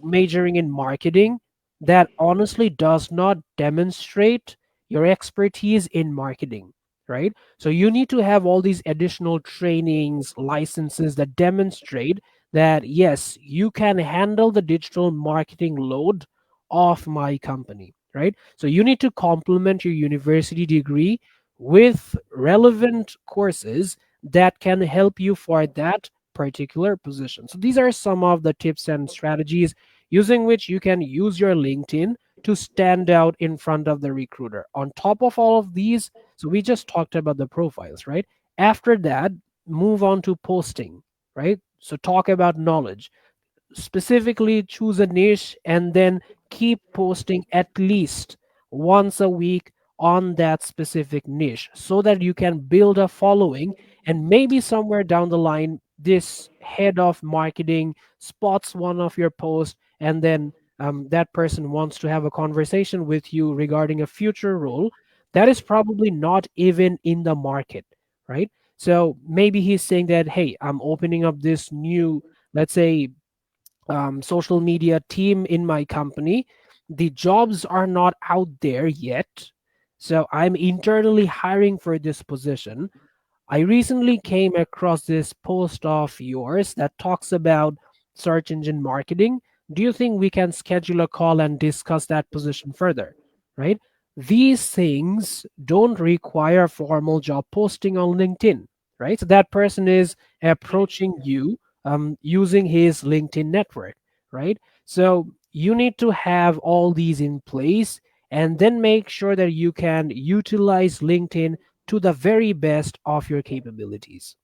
B: majoring in marketing, that honestly does not demonstrate your expertise in marketing, right? So you need to have all these additional trainings, licenses that demonstrate that yes, you can handle the digital marketing load of my company, right? So you need to complement your university degree with relevant courses that can help you for that particular position. So these are some of the tips and strategies using which you can use your LinkedIn to stand out in front of the recruiter. On top of all of these, so we just talked about the profiles, right? After that, move on to posting, right? So talk about knowledge, specifically choose a niche and then keep posting at least once a week on that specific niche so that you can build a following, and maybe somewhere down the line this head of marketing spots one of your posts, and then that person wants to have a conversation with you regarding a future role that is probably not even in the market, right? So maybe he's saying that, hey, I'm opening up this new, let's say, social media team in my company. The jobs are not out there yet. So I'm internally hiring for this position. I recently came across this post of yours that talks about search engine marketing. Do you think we can schedule a call and discuss that position further? Right? These things don't require formal job posting on LinkedIn, right? So that person is approaching you using his LinkedIn network, right? So you need to have all these in place and then make sure that you can utilize LinkedIn to the very best of your capabilities.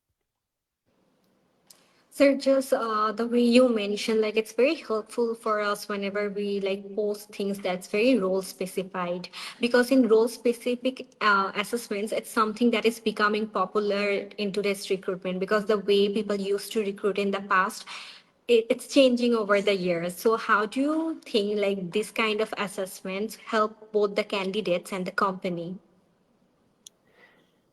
A: So just the way you mentioned, like it's very helpful for us whenever we like post things that's very role specified, because in role specific assessments, it's something that is becoming popular in today's recruitment, because the way people used to recruit in the past, it's changing over the years. So how do you think like this kind of assessments help both the candidates and the company?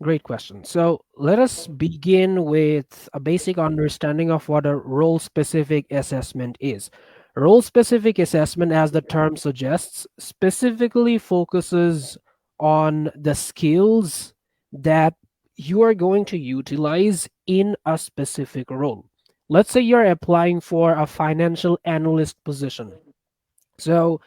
B: Great question. So let us begin with a basic understanding of what a role specific assessment is. Role specific assessment, as the term suggests, specifically focuses on the skills that you are going to utilize in a specific role. Let's say you're applying for a financial analyst position. So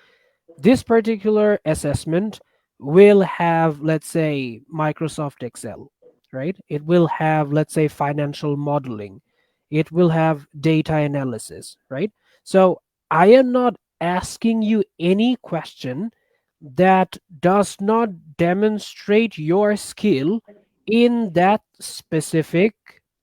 B: this particular assessment will have, let's say, Microsoft Excel, right? It will have, let's say, financial modeling. It will have data analysis, right? So I am not asking you any question that does not demonstrate your skill in that specific,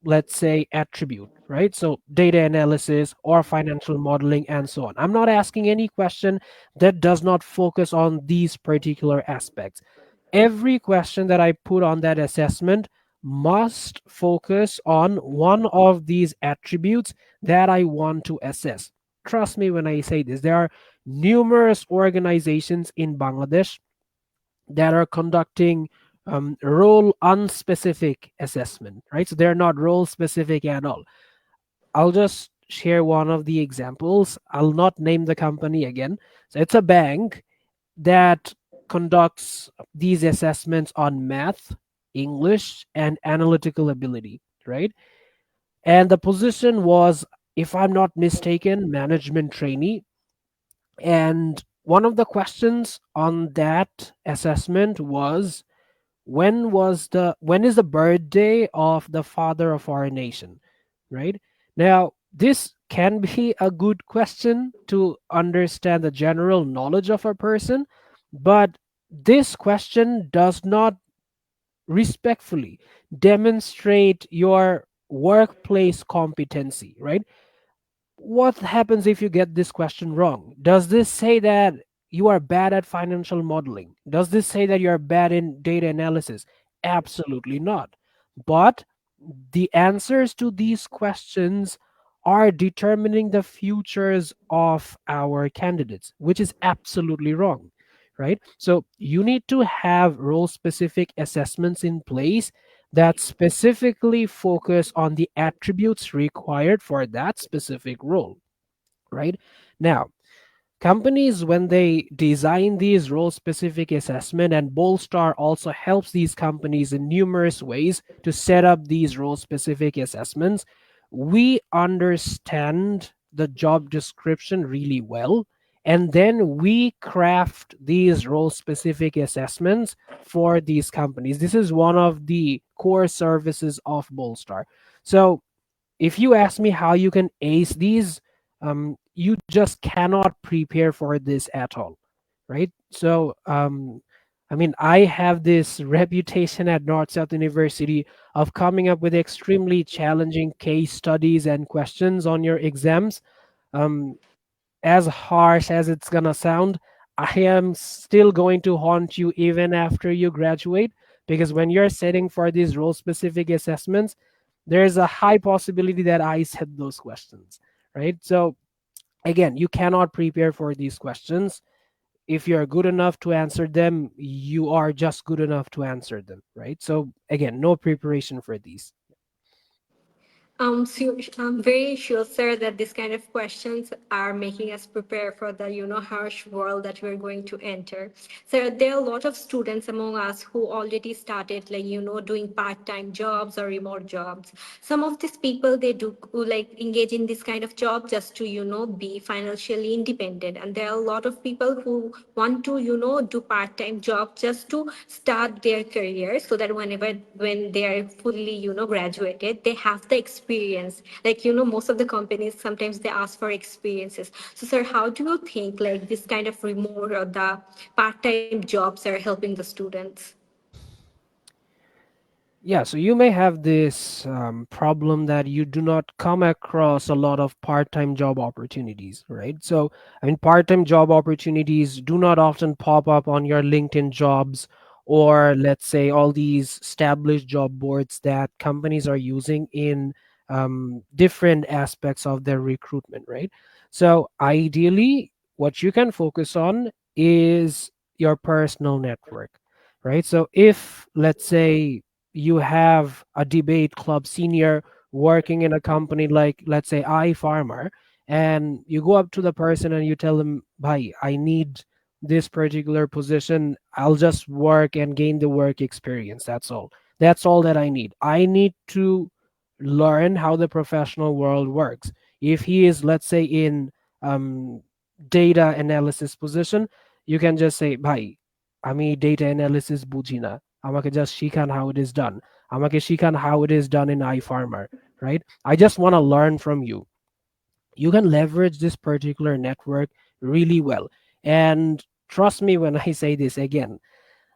B: let's say, attribute, right? So data analysis or financial modeling and so on. I'm not asking any question that does not focus on these particular aspects. Every question that I put on that assessment must focus on one of these attributes that I want to assess. Trust me when I say this. There are numerous organizations in Bangladesh that are conducting role unspecific assessment, right? So they're not role specific at all. I'll just share one of the examples. I'll not name the company again. So it's a bank that conducts these assessments on math, English, and analytical ability, right? And the position was, if I'm not mistaken, management trainee. And one of the questions on that assessment was, when is the birthday of the father of our nation, right? Now this can be a good question to understand the general knowledge of a person, but this question does not respectfully demonstrate your workplace competency, right? What happens if you get this question wrong? Does this say that you are bad at financial modeling? Does this say that you are bad in data analysis? Absolutely not. But the answers to these questions are determining the futures of our candidates, which is absolutely wrong, right? So you need to have role specific assessments in place that specifically focus on the attributes required for that specific role, right? Now, companies, when they design these role specific assessment, and Bolstar also helps these companies in numerous ways to set up these role specific assessments, we understand the job description really well, and then we craft these role specific assessments for these companies. This is one of the core services of Bolstar. So if you ask me how you can ace these, you just cannot prepare for this at all, right? So, I mean, I have this reputation at North South University of coming up with extremely challenging case studies and questions on your exams. Um, as harsh as it's gonna sound, I am still going to haunt you even after you graduate, because when you're setting for these role specific assessments, there's a high possibility that I said those questions, right? So again, you cannot prepare for these questions. If you're good enough to answer them, you are just good enough to answer them, right? So again, no preparation for these.
A: So I'm very sure, sir, that this kind of questions are making us prepare for the, harsh world that we're going to enter. So there are a lot of students among us who already started, like, doing part-time jobs or remote jobs. Some of these people, they do like engage in this kind of job just to, be financially independent. And there are a lot of people who want to, do part-time job just to start their career, so that when they are fully, graduated, they have the experience. Like, most of the companies, sometimes they ask for experiences. So sir, how do you think like this kind of remote or the part-time jobs are helping the students?
B: Yeah, so you may have this problem that you do not come across a lot of part time job opportunities, right? So, I mean, part time job opportunities do not often pop up on your LinkedIn jobs, or let's say all these established job boards that companies are using in different aspects of their recruitment, right? So, ideally, what you can focus on is your personal network, right? So, if let's say you have a debate club senior working in a company like, let's say, iFarmer, and you go up to the person and you tell them, bhai, I need this particular position. I'll just work and gain the work experience. That's all that I need to learn how the professional world works. If he is, let's say, in um, data analysis position, you can just say, bhai, আমি data analysis বুঝি না, আমাকে just শিখান how it is done, আমাকে শিখান how it is done in iFarmer, right? I just want to learn from you. You can leverage this particular network really well. And trust me when I say this again,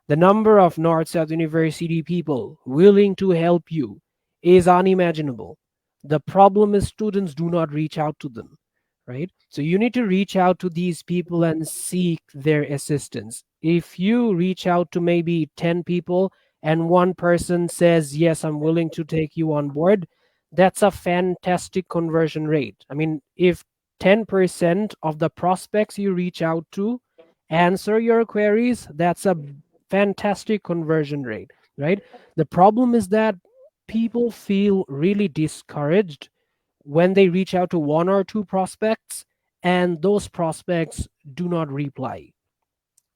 B: the number of North South University people willing to help you is unimaginable. The problem is students do not reach out to them, right? So you need to reach out to these people and seek their assistance. If you reach out to maybe 10 people and one person says, yes, I'm willing to take you on board, that's a fantastic conversion rate. I mean, if 10% of the prospects you reach out to answer your queries, that's a fantastic conversion rate, right? The problem is that people feel really discouraged when they reach out to one or two prospects and those prospects do not reply,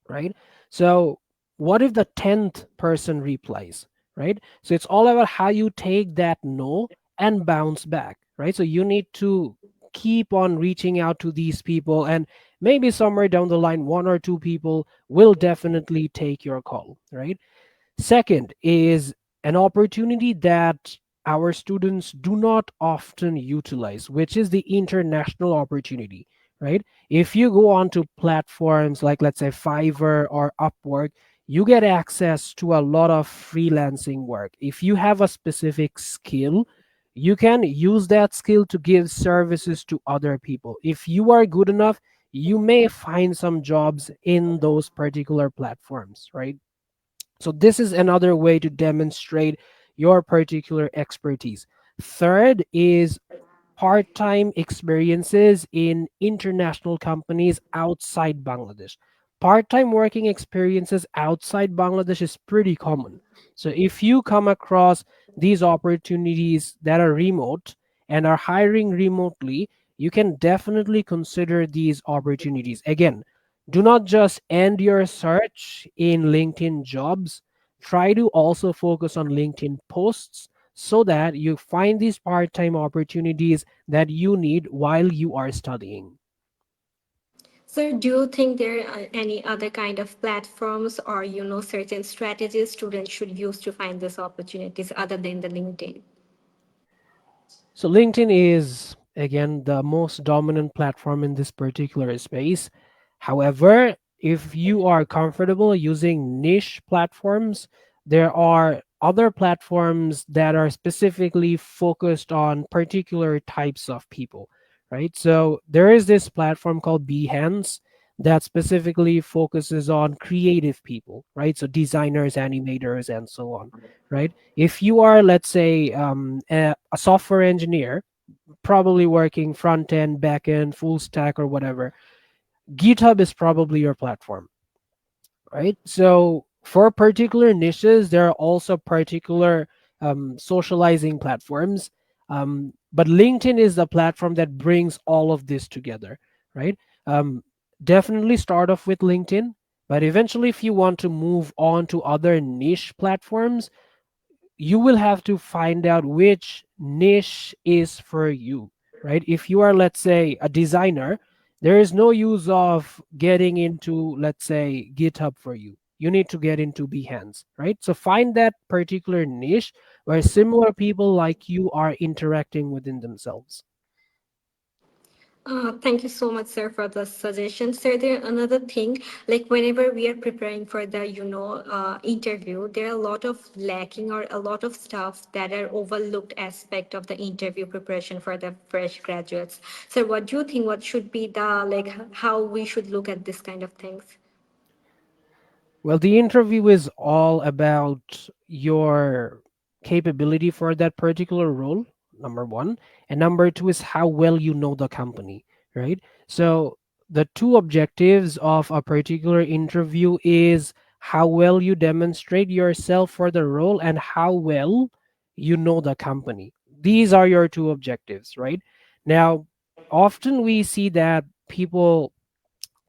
B: right? So, what if the 10th person replies, right? So, it's all about how you take that no and bounce back, right? So, you need to keep on reaching out to these people and maybe somewhere down the line, one or two people will definitely take your call, right? Second is an opportunity that our students do not often utilize, which is the international opportunity, right? If you go onto platforms like, let's say, Fiverr or Upwork, you get access to a lot of freelancing work. If you have a specific skill, you can use that skill to give services to other people. If you are good enough, you may find some jobs in those particular platforms, right? So this is another way to demonstrate your particular expertise. Third is part-time experiences in international companies outside Bangladesh. Part-time working experiences outside Bangladesh is pretty common. So if you come across these opportunities that are remote and are hiring remotely, you can definitely consider these opportunities. Again, do not just end your search in LinkedIn jobs. Try to also focus on LinkedIn posts so that you find these part-time opportunities that you need while you are studying.
A: So, do you think there are any other kind of platforms or certain strategies students should use to find these opportunities other than the LinkedIn?
B: So LinkedIn is again the most dominant platform in this particular space. However, if you are comfortable using niche platforms, there are other platforms that are specifically focused on particular types of people, right? So there is this platform called Behance that specifically focuses on creative people, right? So designers, animators, and so on, right? If you are, let's say, a software engineer, probably working front end, back end, full stack, or whatever, GitHub is probably your platform, right? So for particular niches, there are also particular socializing platforms. But LinkedIn is the platform that brings all of this together, right? Um, Definitely start off with LinkedIn, but eventually, if you want to move on to other niche platforms, you will have to find out which niche is for you, right? If you are, let's say, a designer, there is no use of getting into, let's say, GitHub for you. You need to get into Behance, right? So find that particular niche where similar people like you are interacting within themselves.
A: Thank you so much, sir, for the suggestion. Sir, there another thing, like whenever we are preparing for the, interview, there are a lot of lacking or a lot of stuff that are overlooked aspect of the interview preparation for the fresh graduates. So what do you think, what should be the, like, how we should look at this kind of things?
B: Well, the interview is all about your capability for that particular role, number one. And number two is how well you know the company, right? So the two objectives of a particular interview is how well you demonstrate yourself for the role and how well you know the company. These are your two objectives, right? Now, often we see that people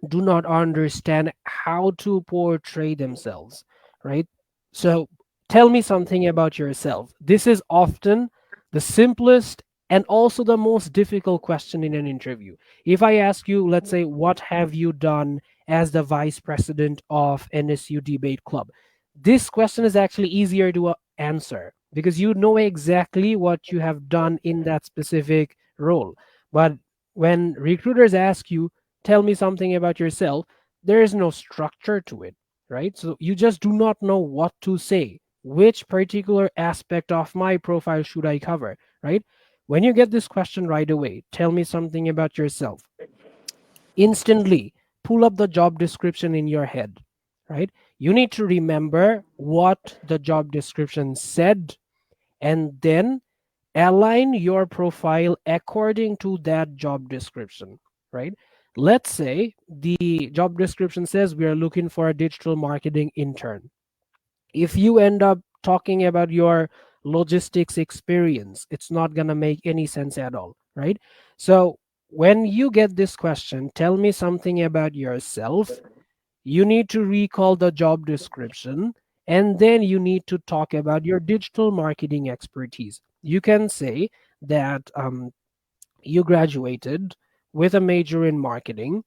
B: do not understand how to portray themselves, right? So tell me something about yourself. This is often the simplest and also the most difficult question in an interview. If I ask you, let's say, what have you done as the vice president of NSU Debate Club? This question is actually easier to answer because you know exactly what you have done in that specific role. But when recruiters ask you, tell me something about yourself, there is no structure to it, right? So you just do not know what to say. Which particular aspect of my profile should I cover, right? When you get this question right away, tell me something about yourself, instantly pull up the job description in your head, right? You need to remember what the job description said and then align your profile according to that job description, right? Let's say the job description says we are looking for a digital marketing intern. If you end up talking about your logistics experience, it's not going to make any sense at all, right? So when you get this question, tell me something about yourself, you need to recall the job description and then you need to talk about your digital marketing expertise. You can say that you graduated with a major in marketing.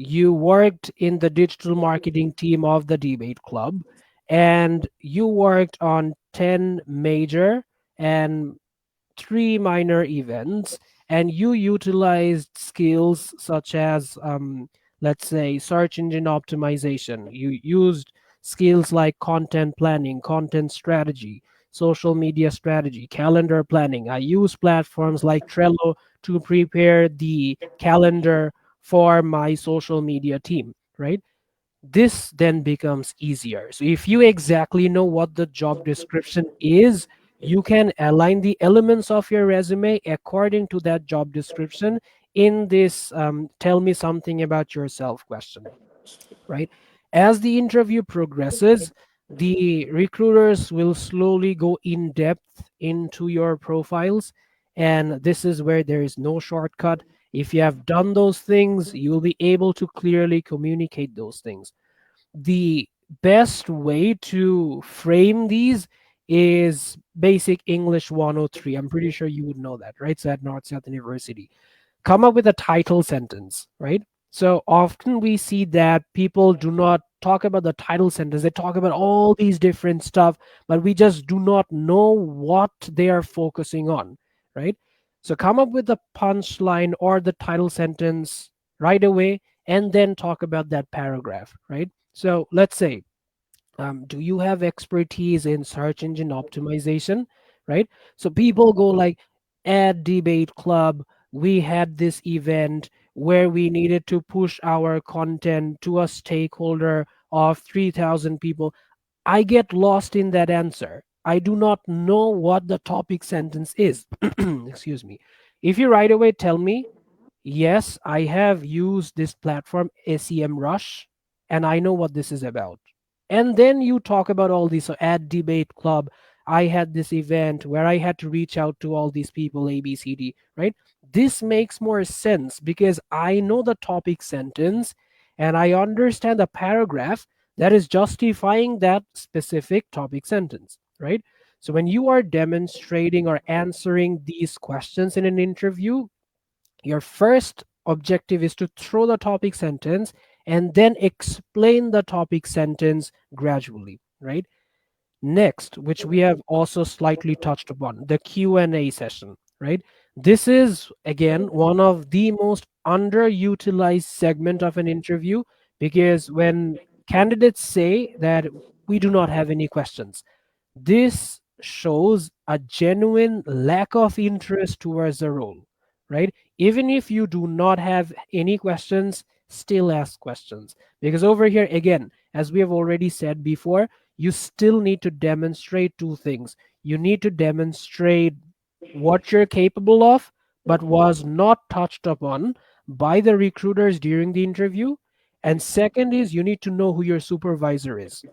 B: you worked in the digital marketing team of the debate club, and you worked on 10 major and 3 minor events, and you utilized skills such as, let's say, search engine optimization. You used skills like content planning, content strategy, social media strategy, calendar planning. I use platforms like Trello to prepare the calendar for my social media team, right? This then becomes easier. So if you exactly know what the job description is, you can align the elements of your resume according to that job description in this tell me something about yourself question, right? As the interview progresses, the recruiters will slowly go in depth into your profiles, and this is where there is no shortcut. If you have done those things, you will be able to clearly communicate those things. The best way to frame these is basic English 103. I'm pretty sure you would know that, right? So at North South University, come up with a title sentence, right? So often we see that people do not talk about the title sentence. They talk about all these different stuff, but we just do not know what they are focusing on, right? So come up with the punchline or the title sentence right away and then talk about that paragraph, right? So let's say, do you have expertise in search engine optimization, right? So people go like, at debate club, we had this event where we needed to push our content to a stakeholder of 3,000 people. I get lost in that answer. I do not know what the topic sentence is. Excuse me. If you right away tell me, yes, I have used this platform, SEM Rush, and I know what this is about. And then you talk about all these. So at Debate Club, I had this event where I had to reach out to all these people, A, B, C, D, right? This makes more sense because I know the topic sentence and I understand the paragraph that is justifying that specific topic sentence, right? So when you are demonstrating or answering these questions in an interview, your first objective is to throw the topic sentence and then explain the topic sentence gradually, right? Next, which we have also slightly touched upon, the Q&A session, right? This is again one of the most underutilized segment of an interview, because when candidates say that we do not have any questions, this shows a genuine lack of interest towards the role, right? Even if you do not have any questions, still ask questions. Because over here, again, as we have already said before, you still need to demonstrate two things. You need to demonstrate what you're capable of, but was not touched upon by the recruiters during the interview. And second is you need to know who your supervisor is,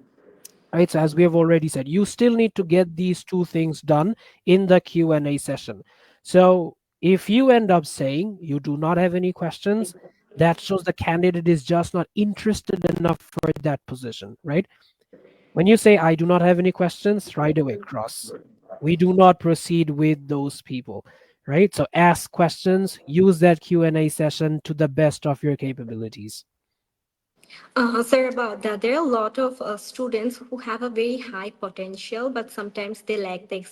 B: right? So as we have already said, you still need to get these two things done in the Q&A session. So if you end up saying you do not have any questions, that shows the candidate is just not interested enough for that position, right? When you say I do not have any questions, right away cross. We do not proceed with those people, right? So ask questions, use that Q&A session to the best of your capabilities.
A: Sir, about that, there are a lot of students who have a very high potential, but sometimes they lack the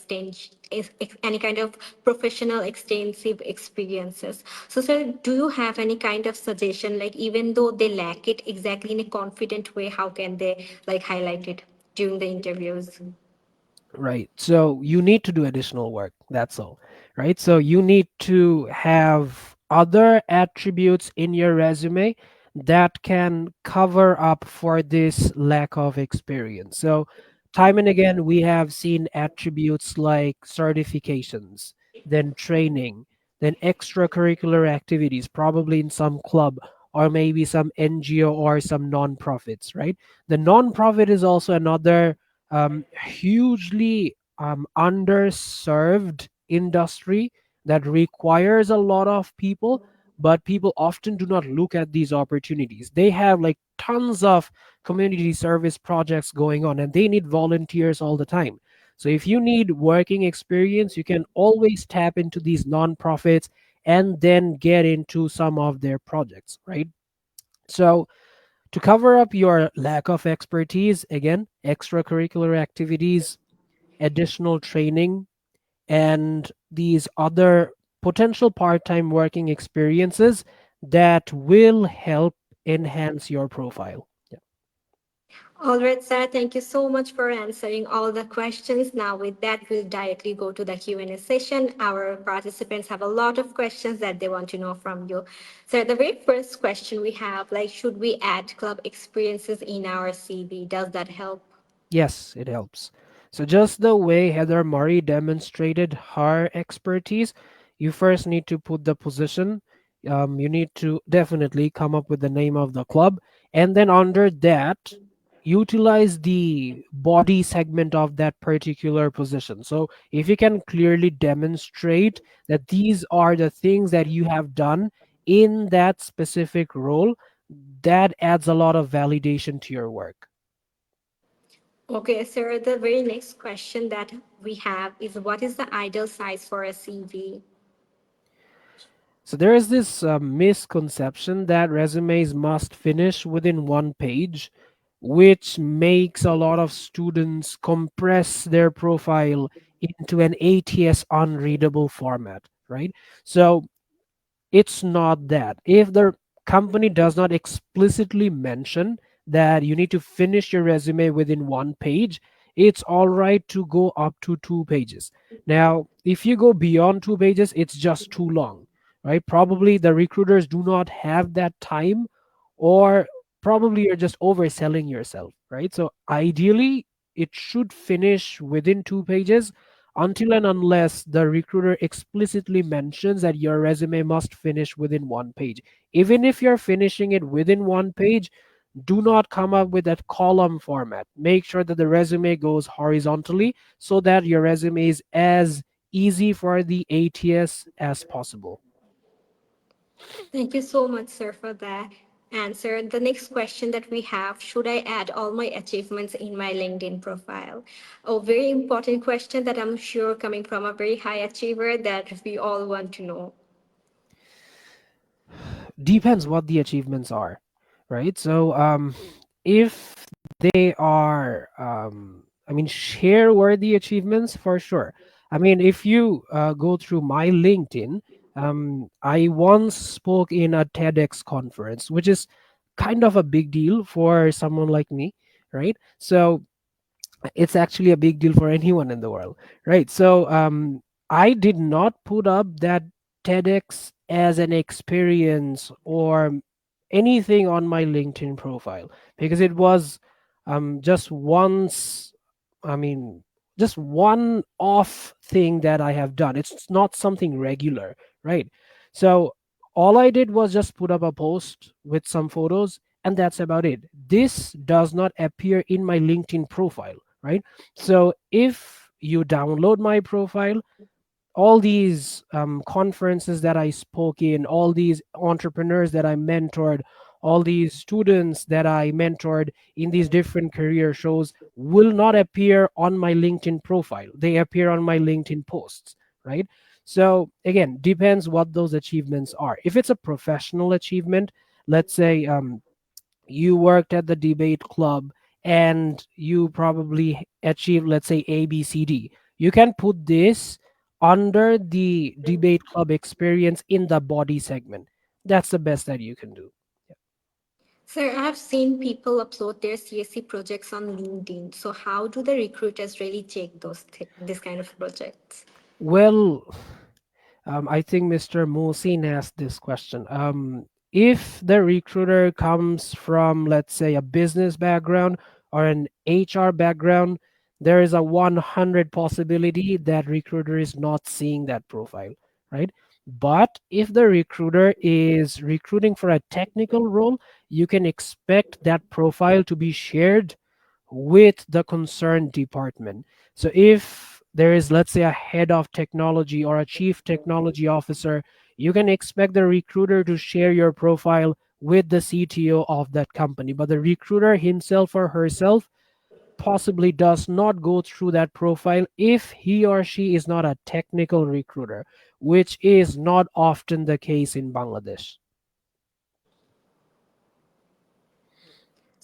A: any kind of professional extensive experiences. So, sir, do you have any kind of suggestion, like even though they lack it exactly in a confident way, how can they like highlight it during the interviews?
B: Right. So you need to do additional work. That's all. Right. So you need to have other attributes in your resume that can cover up for this lack of experience. So, time and again, we have seen attributes like certifications, then training, then extracurricular activities, probably in some club or maybe some NGO or some non-profits, right? The non-profit is also another hugely underserved industry that requires a lot of people, but people often do not look at these opportunities. They have like tons of community service projects going on and they need volunteers all the time. So if you need working experience, you can always tap into these nonprofits and then get into some of their projects, right? So, to cover up your lack of expertise, again, extracurricular activities, additional training, and these other potential part time working experiences that will help enhance your profile. Yeah.
A: All right, Sarah, thank you so much for answering all the questions. Now, with that, we'll directly go to the Q&A session. Our participants have a lot of questions that they want to know from you. So, the very first question we have, like, should we add club experiences in our CV? Does that help?
B: Yes, it helps. So, just the way Heather Murray demonstrated her expertise, you first need to put the position. You need to definitely come up with the name of the club. And then, under that, utilize the body segment of that particular position. So, if you can clearly demonstrate that these are the things that you have done in that specific role, that adds a lot of validation to your work.
A: Okay, Sarah, the very next question that we have is what is the ideal size for a CV?
B: So there is this misconception that resumes must finish within one page, which makes a lot of students compress their profile into an ATS unreadable format, right? So it's not that. If the company does not explicitly mention that you need to finish your resume within one page, it's all right to go up to 2 pages. Now, if you go beyond 2 pages, it's just too long, right? Probably the recruiters do not have that time, or probably you're just overselling yourself, right? So, ideally, it should finish within 2 pages until and unless the recruiter explicitly mentions that your resume must finish within one page. Even if you're finishing it within one page, do not come up with that column format. Make sure that the resume goes horizontally so that your resume is as easy for the ATS as possible.
A: Thank you so much, sir, for that answer. The next question that we have, should I add all my achievements in my LinkedIn profile? A very important question that I'm sure coming from a very high achiever that we all want to know.
B: Depends what the achievements are, right? So if they are I mean, share worthy achievements, for sure. I mean, if you go through my LinkedIn, I once spoke in a TEDx conference, which is kind of a big deal for someone like me, right? So it's actually a big deal for anyone in the world, right? So I did not put up that TEDx as an experience or anything on my LinkedIn profile because it was just once, I mean, just one off thing that I have done. It's not something regular, right? So all I did was just put up a post with some photos, and that's about it. This does not appear in my LinkedIn profile, right? So if you download my profile, all these conferences that I spoke in, all these entrepreneurs that I mentored, all these students that I mentored in these different career shows will not appear on my LinkedIn profile. They appear on my LinkedIn posts, right? So again, depends what those achievements are. If it's a professional achievement, let's say you worked at the debate club and you probably achieved, let's say, ABCD, you can put this under the debate club experience in the body segment. That's the best that you can do.
A: Sir, I've seen people upload their CSC projects on LinkedIn. So how do the recruiters really check this kind of projects?
B: Well, I think Mr. Mohsin asked this question. If the recruiter comes from, let's say, a business background or an HR background, there is a 100 possibility that recruiter is not seeing that profile, right? But if the recruiter is recruiting for a technical role, you can expect that profile to be shared with the concerned department. So if there is, let's say, a head of technology or a chief technology officer, you can expect the recruiter to share your profile with the CTO of that company. But the recruiter himself or herself possibly does not go through that profile if he or she is not a technical recruiter, which is not often the case in Bangladesh.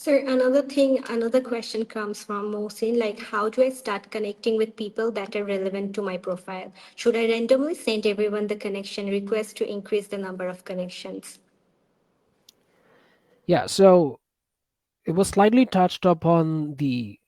A: So another question comes from Mohsin, like how do I start connecting with people that are relevant to my profile? Should I randomly send everyone the connection request to increase the number of connections?
B: Yeah, so it was slightly touched upon the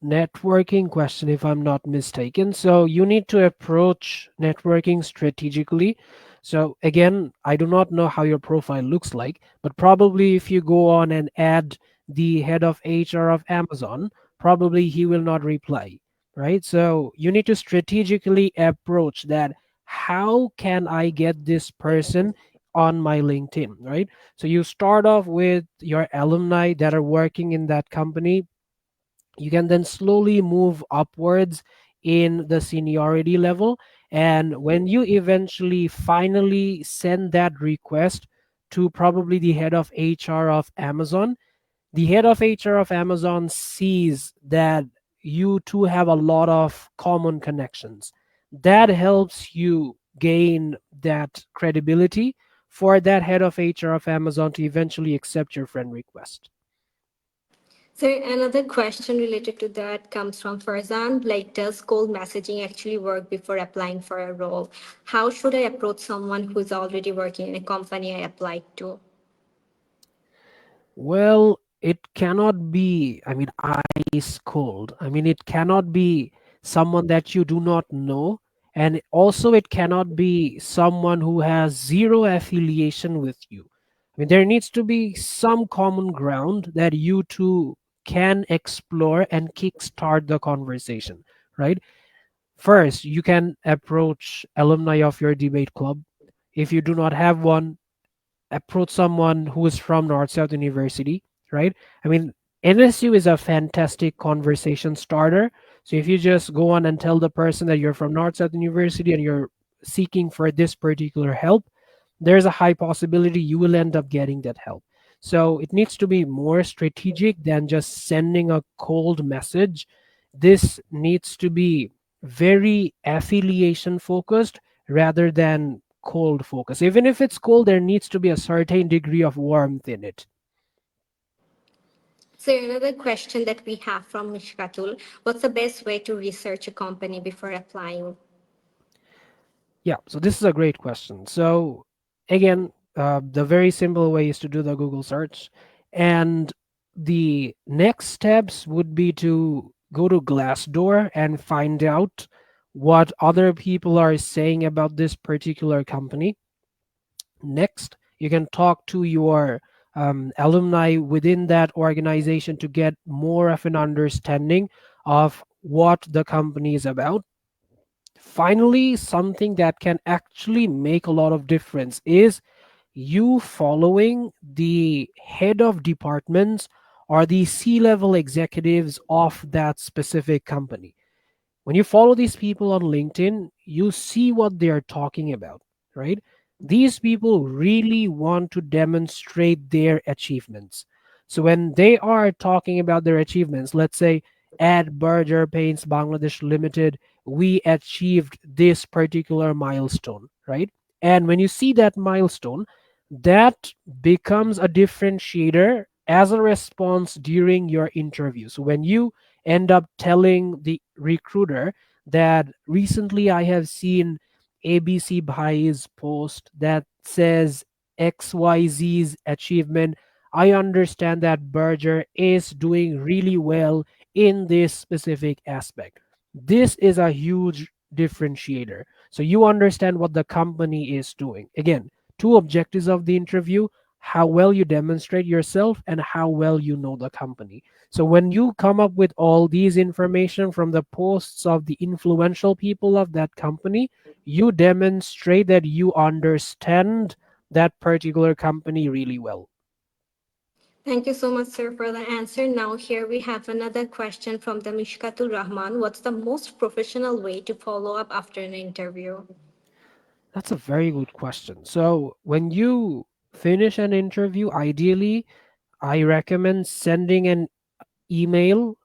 B: networking question, if I'm not mistaken. So you need to approach networking strategically. So again, I do not know how your profile looks like, but probably if you go on and add the head of HR of Amazon, probably he will not reply, right? So you need to strategically approach that. How can I get this person on my LinkedIn, right? So you start off with your alumni that are working in that company. You can then slowly move upwards in the seniority level. And when you eventually finally send that request to probably the head of HR of Amazon, the head of HR of Amazon sees that you two have a lot of common connections. That helps you gain that credibility for that head of HR of Amazon to eventually accept your friend request.
A: So another question related to that comes from Farzan, like does cold messaging actually work before applying for a role? How should I approach someone who's already working in a company I applied to?
B: Well, it cannot be, ice cold. It cannot be someone that you do not know. And also, it cannot be someone who has zero affiliation with you. There needs to be some common ground that you two can explore and kickstart the conversation, right? First, you can approach alumni of your debate club. If you do not have one, approach someone who is from North South University, right? I mean, NSU is a fantastic conversation starter. So if you just go on and tell the person that you're from North South University and you're seeking for this particular help, there's a high possibility you will end up getting that help. So it needs to be more strategic than just sending a cold message. This needs to be very affiliation focused rather than cold focus. Even if it's cold, there needs to be a certain degree of warmth in it.
A: So another question that we have from Mishkatul, what's the best way to research a company before applying?
B: Yeah, so this is a great question. So again, the very simple way is to do the Google search, and the next steps would be to go to Glassdoor and find out what other people are saying about this particular company. Next, you can talk to your alumni within that organization to get more of an understanding of what the company is about. Finally, something that can actually make a lot of difference is you following the head of departments or the C-level executives of that specific company. When you follow these people on LinkedIn, you see what they are talking about, right? These people really want to demonstrate their achievements. So when they are talking about their achievements, let's say at Berger Paints Bangladesh Limited, we achieved this particular milestone, right? And when you see that milestone, that becomes a differentiator as a response during your interview. So when you end up telling the recruiter that recently I have seen ABC Bhai's post that says XYZ's achievement. I understand that Berger is doing really well in this specific aspect. This is a huge differentiator. So you understand what the company is doing. Again, two objectives of the interview: how well you demonstrate yourself and how well you know the company. So when you come up with all these information from the posts of the influential people of that company, you demonstrate that you understand that particular company really well.
A: Thank you so much, sir, for the answer. Now, here we have another question from the Mishkatul Rahman. What's the most professional way to follow up after an interview?
B: That's a very good question. So when you finish an interview, ideally, I recommend sending an email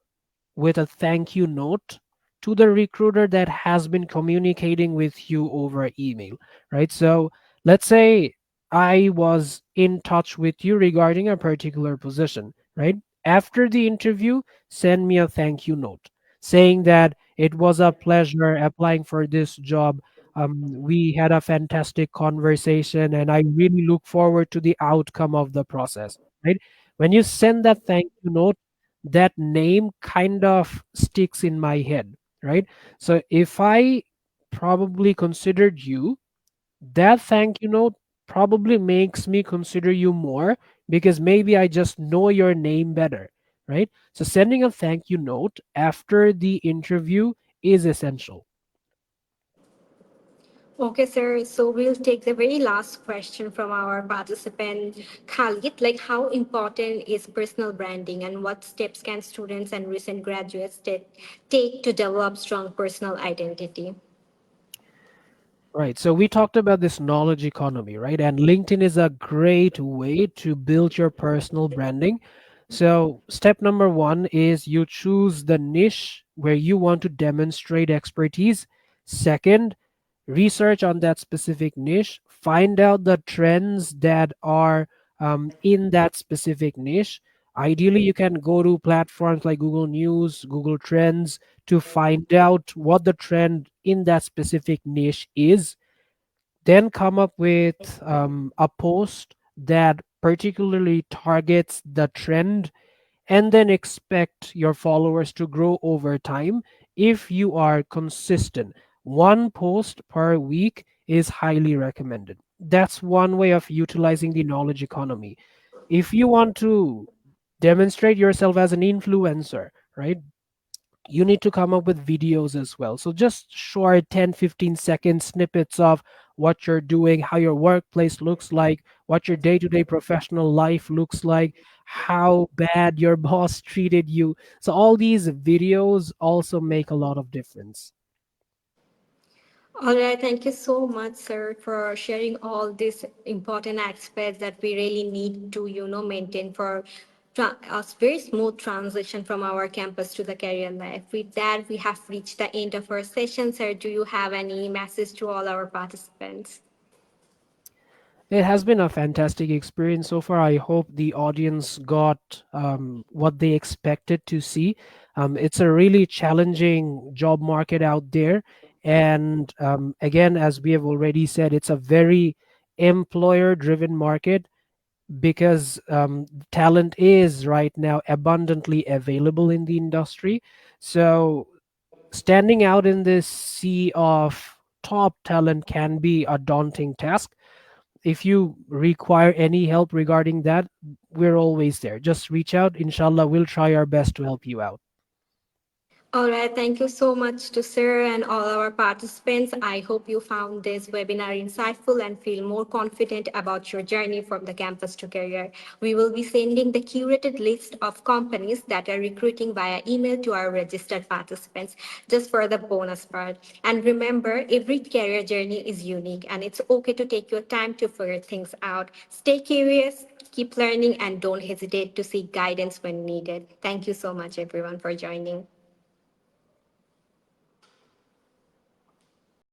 B: with a thank you note to the recruiter that has been communicating with you over email, right? So let's say I was in touch with you regarding a particular position. right? After the interview, send me a thank you note saying that it was a pleasure applying for this job. We had a fantastic conversation, and I really look forward to the outcome of the process, right? When you send that thank you note, that name kind of sticks in my head, right? So if I probably considered you, that thank you note probably makes me consider you more because maybe I just know your name better, right? So sending a thank you note after the interview is essential.
A: Okay, sir. So we'll take the very last question from our participant, Khalid. Like, how important is personal branding, and what steps can students and recent graduates take to develop strong personal identity?
B: Right. So we talked about this knowledge economy, right? And LinkedIn is a great way to build your personal branding. So step number one is you choose the niche where you want to demonstrate expertise. Second, research on that specific niche, find out the trends that are in that specific niche. Ideally, you can go to platforms like Google News, Google Trends to find out what the trend in that specific niche is. Then come up with a post that particularly targets the trend, and then expect your followers to grow over time if you are consistent. One post per week is highly recommended. That's one way of utilizing the knowledge economy. If you want to demonstrate yourself as an influencer, right? You need to come up with videos as well. So just short 10-15 second snippets of what you're doing, how your workplace looks like, what your day-to-day professional life looks like, how bad your boss treated you. So all these videos also make a lot of difference.
A: All right, thank you so much, sir, for sharing all these important aspects that we really need to, maintain for a very smooth transition from our campus to the career life. With that, we have reached the end of our session, sir. Do you have any message to all our participants?
B: It has been a fantastic experience so far. I hope the audience got what they expected to see. It's a really challenging job market out there. And again, as we have already said, it's a very employer driven market because talent is right now abundantly available in the industry. So, standing out in this sea of top talent can be a daunting task. If you require any help regarding that, we're always there. Just reach out. Inshallah, we'll try our best to help you out.
A: All right, thank you so much to Sir and all our participants. I hope you found this webinar insightful and feel more confident about your journey from the campus to career. We will be sending the curated list of companies that are recruiting via email to our registered participants just for the bonus part. And remember, every career journey is unique and it's okay to take your time to figure things out. Stay curious, keep learning, and don't hesitate to seek guidance when needed. Thank you so much, everyone, for joining.